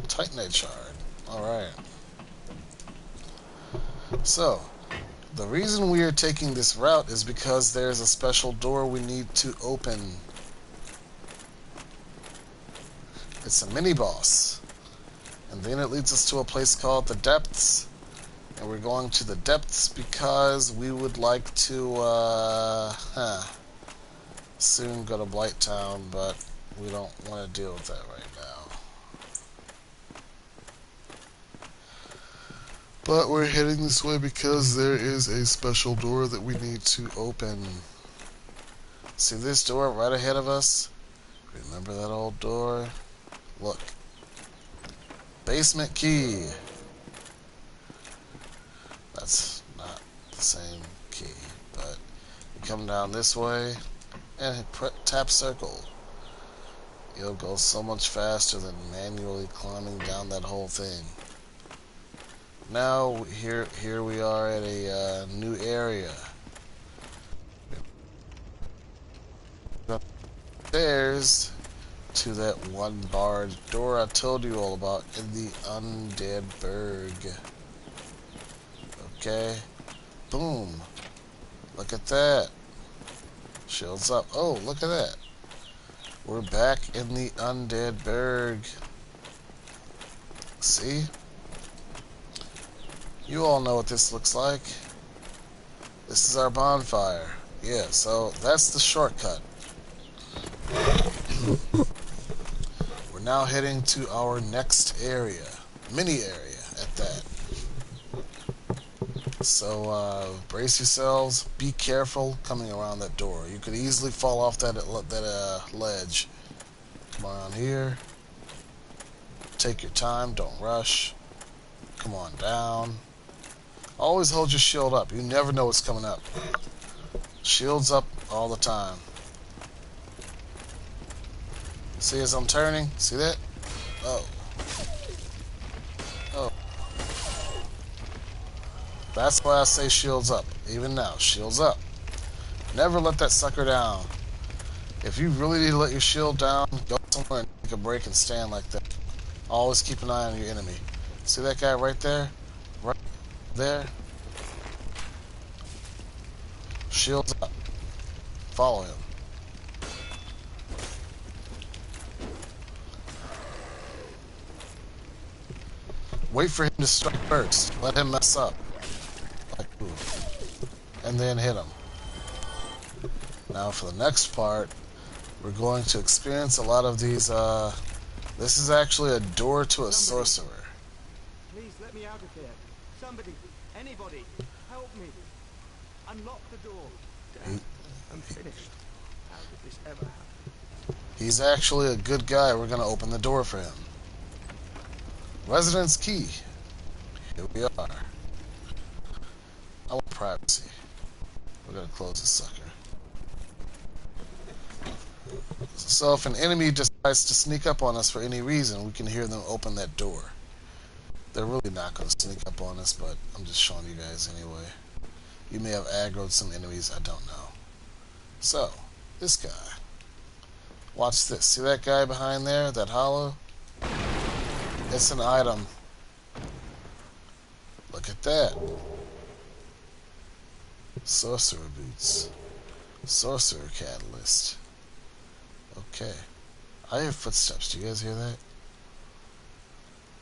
Titanite shard. Alright. So, the reason we are taking this route is because there's a special door we need to open. It's a mini-boss. And then it leads us to a place called the Depths. And we're going to the Depths because we would like to, soon go to Blight Town, but we don't want to deal with that right now. But we're heading this way because there is a special door that we need to open. See this door right ahead of us? Remember that old door? Look. Basement key. That's not the same key, but you come down this way and tap circle. You'll go so much faster than manually climbing down that whole thing. Now here we are at a new area. Upstairs to that one barred door I told you all about in the Undead Burg. Okay. Boom. Look at that. Shields up. Oh, look at that. We're back in the Undead Burg. See? You all know what this looks like. This is our bonfire. Yeah, so that's the shortcut. We're now heading to our next area. Mini area at that. So, brace yourselves. Be careful coming around that door. You could easily fall off that ledge. Come on here. Take your time. Don't rush. Come on down. Always hold your shield up. You never know what's coming up. Shields up all the time. See as I'm turning? See that? Oh. Oh. That's why I say shields up. Even now, shields up. Never let that sucker down. If you really need to let your shield down, go somewhere and take a break and stand like that. Always keep an eye on your enemy. See that guy right there? Right there? Shields up. Follow him. Wait for him to strike first. Let him mess up. Like, ooh. And then hit him. Now for the next part, we're going to experience a lot of these, this is actually a door to a sorcerer. Please let me out of here. Somebody, anybody, help me. Unlock the door. Dad, I'm finished. How did this ever happen? He's actually a good guy. We're going to open the door for him. Residence key. Here we are. I want privacy. We're going to close this sucker. So if an enemy decides to sneak up on us for any reason, we can hear them open that door. They're really not going to sneak up on us, but I'm just showing you guys anyway. You may have aggroed some enemies, I don't know. So, this guy. Watch this. See that guy behind there? That hollow? It's an item. Look at that. Sorcerer boots. Sorcerer catalyst. Okay. I hear footsteps. Do you guys hear that?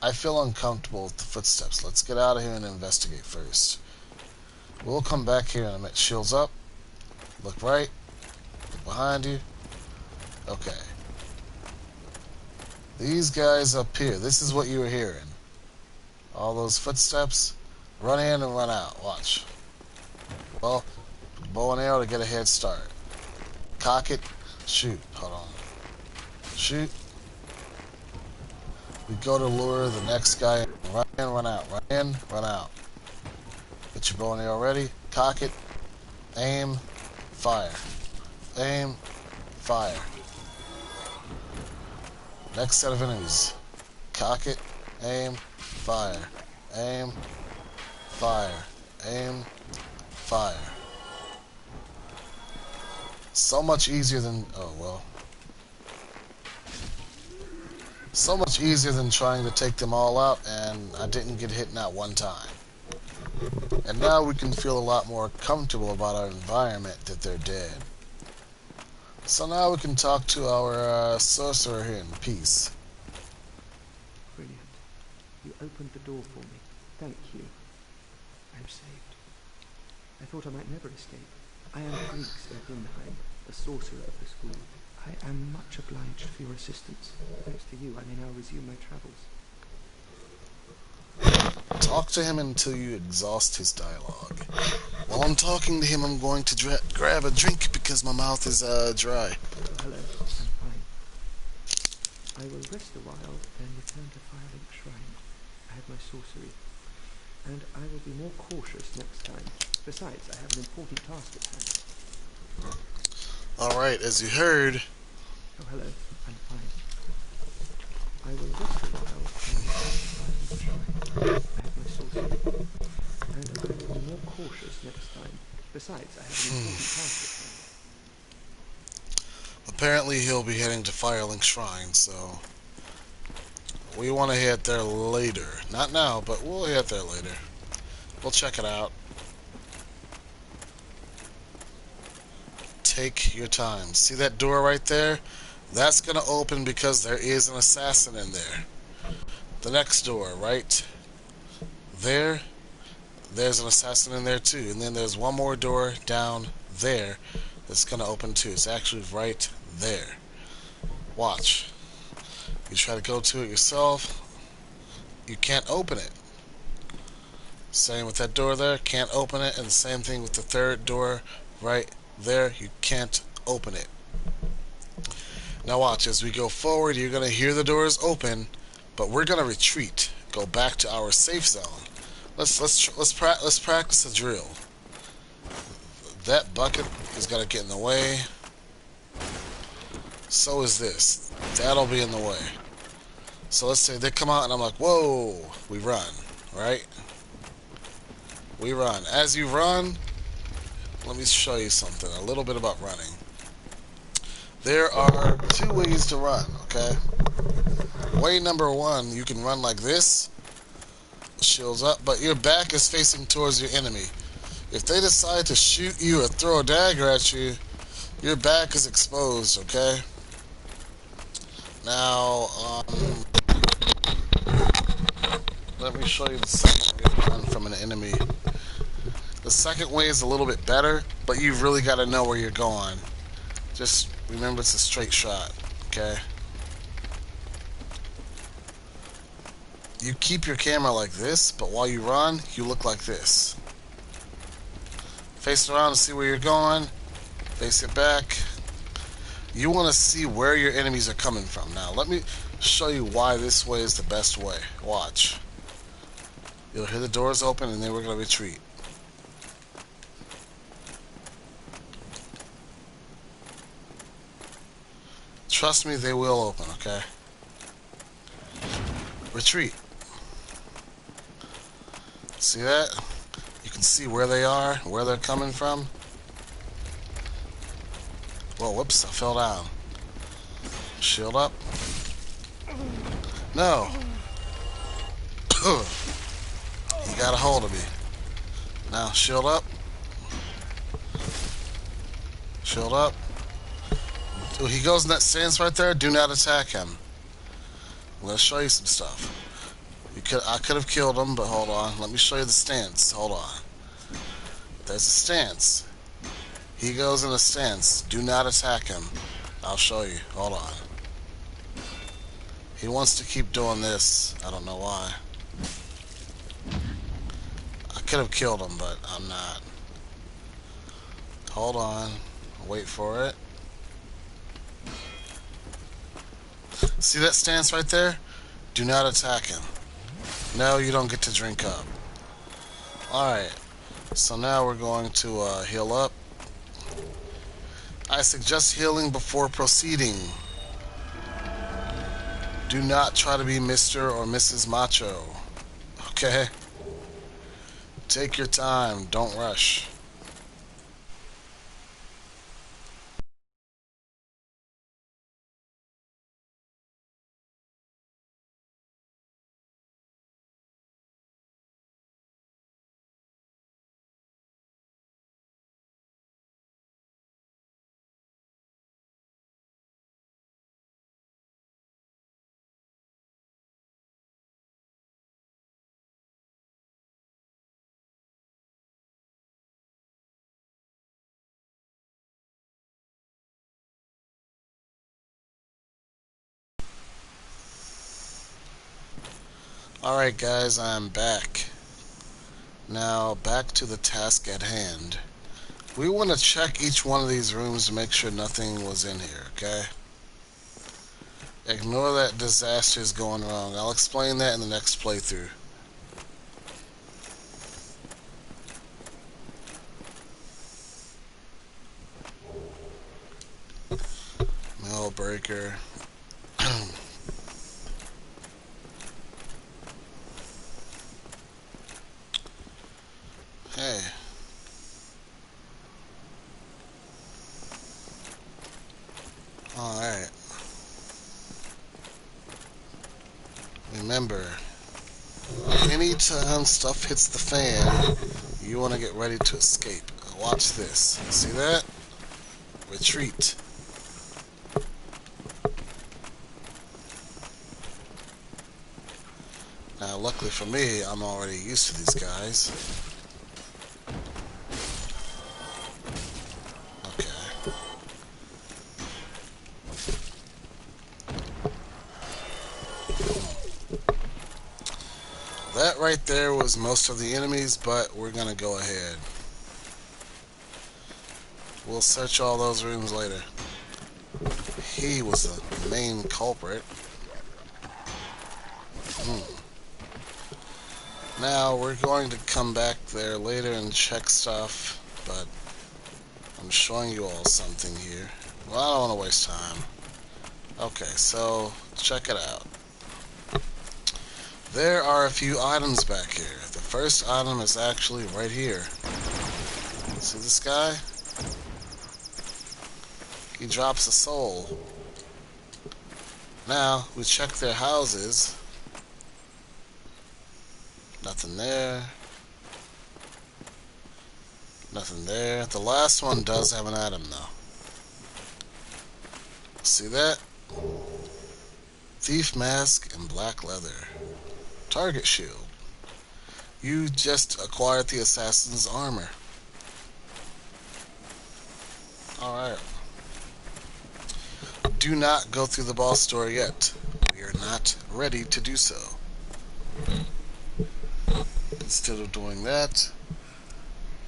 I feel uncomfortable with the footsteps. Let's get out of here and investigate first. We'll come back here in a minute. Shields up. Look right. Look behind you. Okay. These guys up here. This is what you were hearing. All those footsteps. Run in and run out. Watch. Well, bow and arrow to get a head start. Cock it. Shoot. Hold on. Shoot. We go to lure the next guy in. Run in, run out. Run in, run out. Get your bow and arrow ready. Cock it. Aim. Fire. Aim. Fire. Next set of enemies. Cock it. Aim. Fire. Aim. Fire. Aim. Fire. So much easier than... Oh, well. So much easier than trying to take them all out, and I didn't get hit not one time. And now we can feel a lot more comfortable about our environment that they're dead. So now we can talk to our sorcerer here in peace. Brilliant. You opened the door for me. Thank you. I'm saved. I thought I might never escape. I am Greeks Erginheim, the sorcerer of the school. I am much obliged for your assistance. Thanks to you, I may now resume my travels. Talk to him until you exhaust his dialogue. While I'm talking to him, I'm going to grab a drink because my mouth is dry. Oh, hello, I'm fine. I will rest a while, then return to Firelink Shrine. I have my sorcery. And I will be more cautious next time. Besides, I have an important task at hand. Alright, as you heard... Oh, hello, I'm fine. I will rest a while, then return to Firelink Shrine. I have my sorcery. And I will be more cautious next time. Besides, I have an important task at hand. Apparently he'll be heading to Firelink Shrine, so... we want to head there later. Not now, but we'll head there later. We'll check it out. Take your time. See that door right there? That's going to open because there is an assassin in there. The next door, right there, there's an assassin in there too. And then there's one more door down there that's going to open too. It's actually right there. Watch. You try to go to it yourself, you can't open it. Same with that door there, can't open it. And the same thing with the third door right there, you can't open it. Now watch, as we go forward, you're going to hear the doors open, but we're going to retreat, go back to our safe zone. Let's practice a drill. That bucket is going to get in the way. So is this. That'll be in the way. So let's say they come out and I'm like, whoa, we run, right? We run. As you run, let me show you something. A little bit about running. There are two ways to run, okay? Way number one, you can run like this. Shields up, but your back is facing towards your enemy. If they decide to shoot you or throw a dagger at you, your back is exposed, okay? Now, let me show you the second way to run from an enemy. The second way is a little bit better, but you've really got to know where you're going. Just remember it's a straight shot, okay? You keep your camera like this, but while you run, you look like this. Face it around to see where you're going. Face it back. You want to see where your enemies are coming from. Now, let me show you why this way is the best way. Watch. You'll hear the doors open, and then we're going to retreat. Trust me, they will open, okay? Retreat. See that? You can see where they are, where they're coming from. Whoa, whoops, I fell down. Shield up. No. You got a hold of me. Now, shield up. Shield up. Oh, he goes in that stance right there. Do not attack him. I'm going to show you some stuff. I could have killed him, but hold on. Let me show you the stance. Hold on. There's a stance. He goes in a stance. Do not attack him. I'll show you. Hold on. He wants to keep doing this. I don't know why. I could have killed him, but I'm not. Hold on. Wait for it. See that stance right there? Do not attack him. No, you don't get to drink up. Alright. So now we're going to heal up. I suggest healing before proceeding. Do not try to be Mr. or Mrs. Macho. Okay? Take your time. Don't rush. Alright guys, I'm back. Now back to the task at hand. We want to check each one of these rooms to make sure nothing was in here, okay? Ignore that disaster is going wrong. I'll explain that in the next playthrough. Metal breaker. Hey. Alright. Remember, anytime stuff hits the fan, you want to get ready to escape. Watch this. See that? Retreat. Now, luckily for me, I'm already used to these guys. Okay. That right there was most of the enemies, but we're gonna go ahead. We'll search all those rooms later. He was the main culprit. Now, we're going to come back there later and check stuff, but I'm showing you all something here. Well, I don't want to waste time. Okay, so check it out. There are a few items back here. The first item is actually right here. See this guy? He drops a soul. Now, we check their houses. Nothing there. Nothing there. The last one does have an item, though. See that? Thief mask and black leather. Target shield. You just acquired the assassin's armor. Alright. Do not go through the boss door yet. We are not ready to do so. Instead of doing that,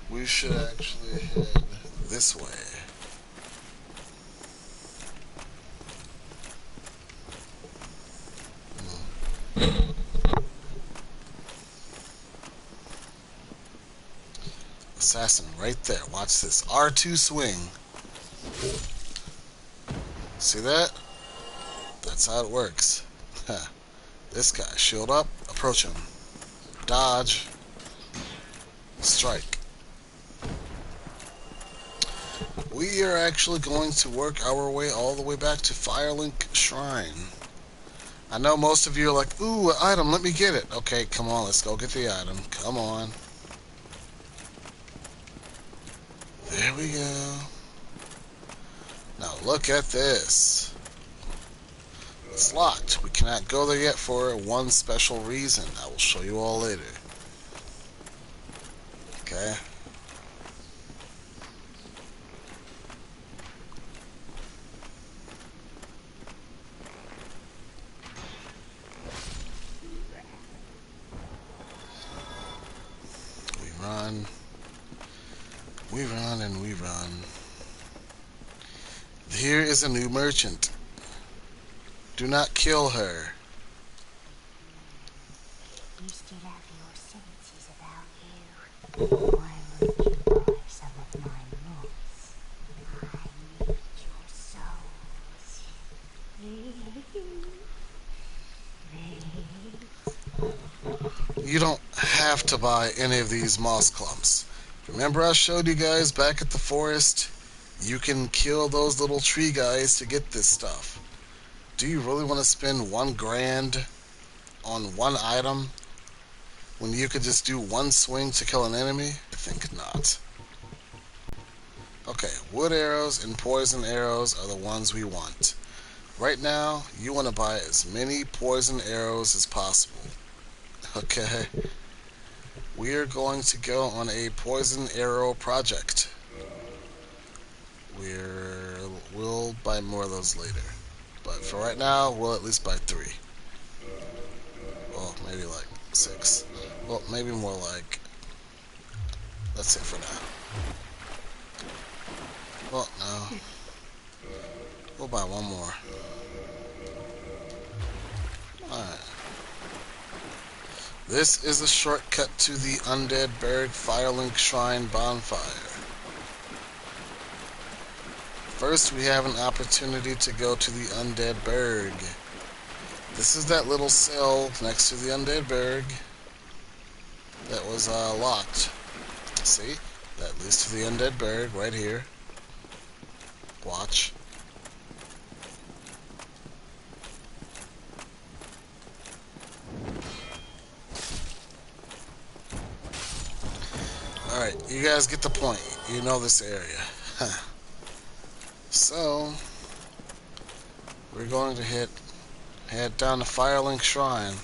we should actually head this way. Assassin right there. Watch this. R2 swing. See that? That's how it works. This guy. Shield up. Approach him. Dodge. Strike. We are actually going to work our way all the way back to Firelink Shrine. I know most of you are like, ooh, an item, let me get it. Okay, come on, let's go get the item. Come on. There we go. Now look at this. It's locked. We cannot go there yet for one special reason. I will show you all later. Okay. We run. We run and we run. Here is a new merchant. Do not kill her. You still have your senses about you. Why won't you buy some of my moss? I need your souls. You don't have to buy any of these moss clumps. Remember I showed you guys back at the forest? You can kill those little tree guys to get this stuff. Do you really want to spend $1 grand on one item when you could just do one swing to kill an enemy? I think not. Okay, wood arrows and poison arrows are the ones we want. Right now, you want to buy as many poison arrows as possible. Okay? We are going to go on a poison arrow project. We'll buy more of those later. But for right now, we'll at least buy 3. Well, maybe like 6. Well, maybe more like... That's it for now. Well, no. We'll buy one more. Alright. This is a shortcut to the Undead Berg Firelink Shrine bonfire. First, we have an opportunity to go to the Undead Berg. This is that little cell next to the Undead Berg that was locked. See? That leads to the Undead Berg right here. Watch. Alright, you guys get the point. You know this area. So, we're going to head down to Firelink Shrine.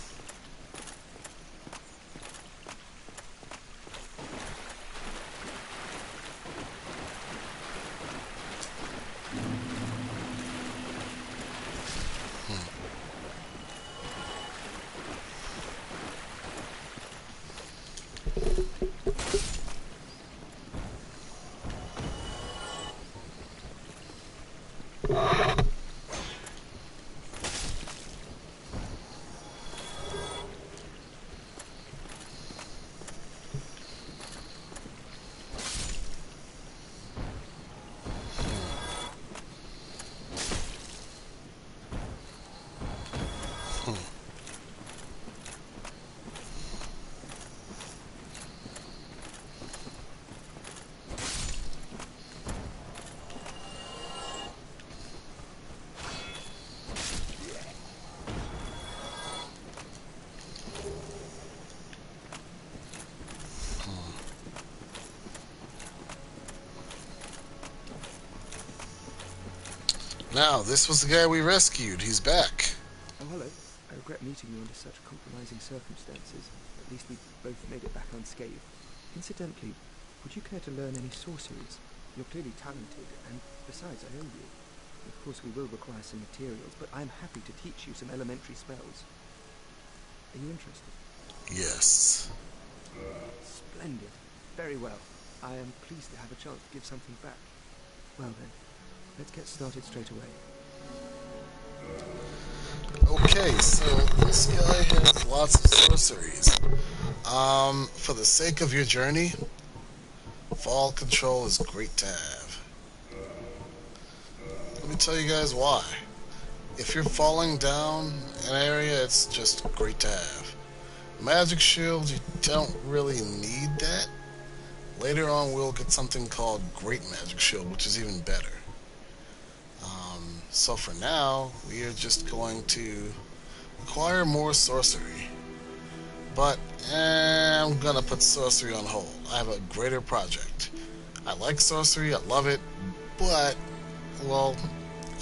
Now, this was the guy we rescued. He's back. Oh, hello. I regret meeting you under such compromising circumstances. At least we both made it back unscathed. Incidentally, would you care to learn any sorceries? You're clearly talented, and besides, I owe you. Of course, we will require some materials, but I'm happy to teach you some elementary spells. Are you interested? Yes. Splendid. Very well. I am pleased to have a chance to give something back. Well then, let's get started straight away. Okay, so this guy has lots of sorceries. For the sake of your journey, fall control is great to have. Let me tell you guys why. If you're falling down an area, it's just great to have. Magic shield, you don't really need that. Later on, we'll get something called Great Magic Shield, which is even better. So for now, we are just going to acquire more sorcery. But I'm gonna put sorcery on hold. I have a greater project. I like sorcery, I love it, but, well,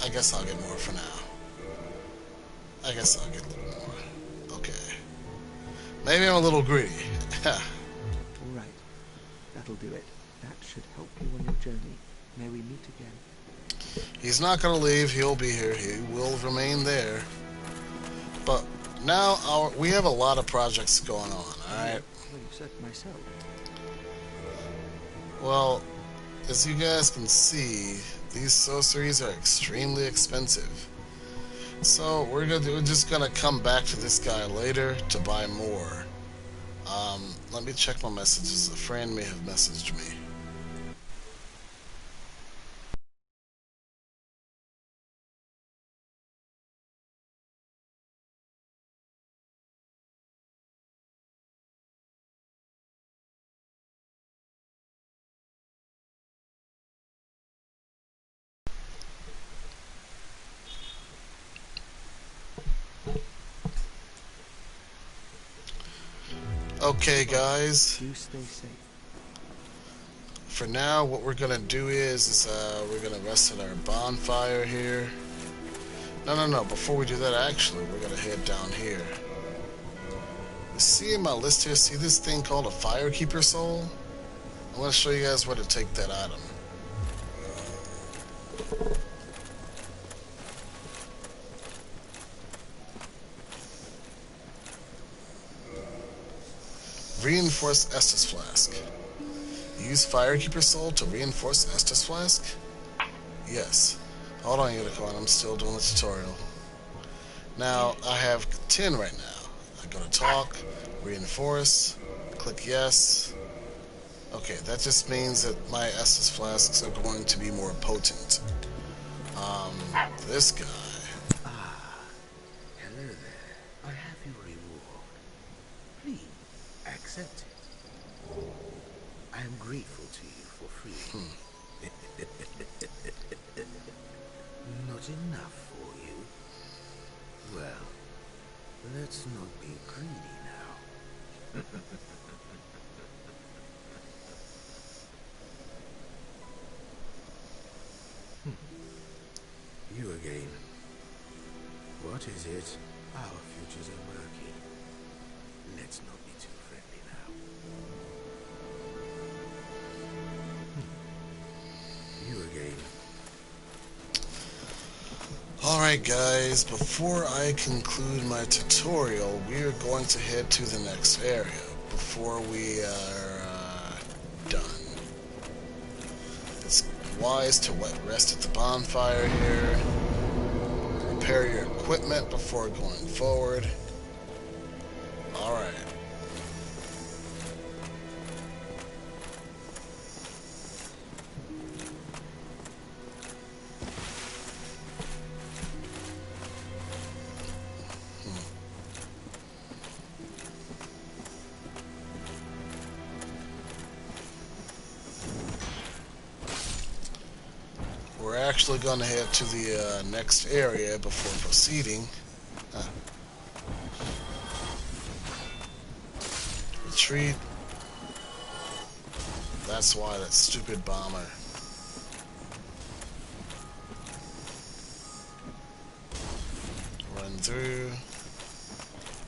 I guess I'll get more for now. I guess I'll get a little more. Okay. Maybe I'm a little greedy. All right. That'll do it. That should help you on your journey. May we meet again. He's not gonna leave, he'll be here, he will remain there. But now we have a lot of projects going on, alright? Well, you said myself. Well, as you guys can see, these sorceries are extremely expensive. So we're just gonna come back to this guy later to buy more. Let me check my messages. A friend may have messaged me. Okay, guys. You stay safe. For now, what we're gonna do is we're gonna rest at our bonfire here. No. Before we do that, actually, we're gonna head down here. You see in my list here, see this thing called a Firekeeper Soul? I'm gonna show you guys where to take that item. Reinforce Estus Flask. Use Firekeeper Soul to reinforce Estus Flask? Yes. Hold on, Unicorn, I'm still doing the tutorial. Now, I have 10 right now. I go to talk, reinforce, click yes. Okay, that just means that my Estus Flasks are going to be more potent. This guy. Hello there. I have your reward. Please, accept it. I am grateful to you for free. Not enough for you? Well, let's not be greedy now. You again. What is it? Our futures are murky. Let's not be too friendly now. You again. Alright guys, before I conclude my tutorial, we are going to head to the next area before we are done. It's wise to rest at the bonfire here, repair your equipment before going forward. Alright. We're actually going to head to the next area before proceeding. Retreat. That's why that stupid bomber. through.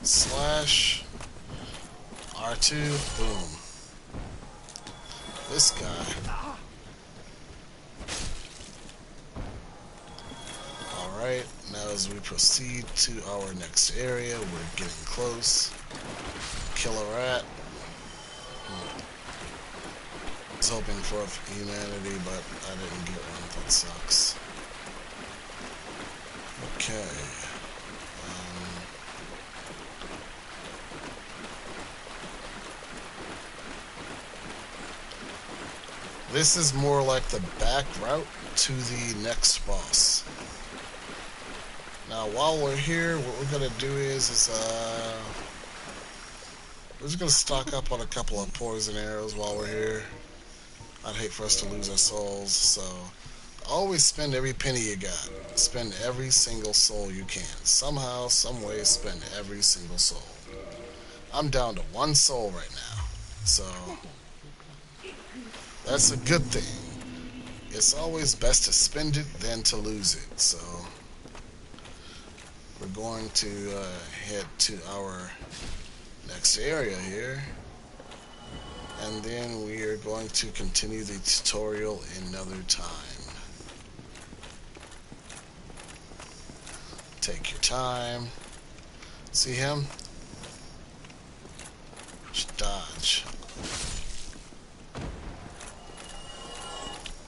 Slash. R2. Boom. This guy. Alright, now as we proceed to our next area, we're getting close. Kill a rat. I was hoping for humanity, but I didn't get one. That sucks. Okay. This is more like the back route to the next boss. Now, while we're here, what we're gonna do is we're just gonna stock up on a couple of poison arrows while we're here. I'd hate for us to lose our souls, so always spend every penny you got. Spend every single soul you can. Somehow, some way, spend every single soul. I'm down to 1 soul right now, so that's a good thing. It's always best to spend it than to lose it, so we're going to head to our next area here, and then we are going to continue the tutorial another time. Take your time. See him? Just dodge.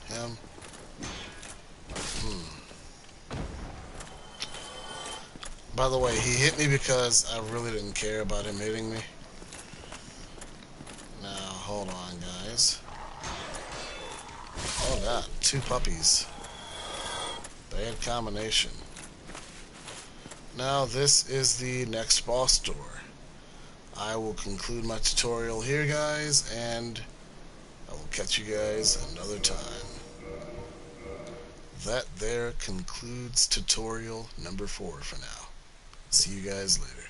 Him. By the way, he hit me because I really didn't care about him hitting me. Now, hold on, guys. Oh god, 2 puppies. Bad combination. Now, this is the next boss door. I will conclude my tutorial here, guys, and I will catch you guys another time. That there concludes tutorial number 4 for now. See you guys later.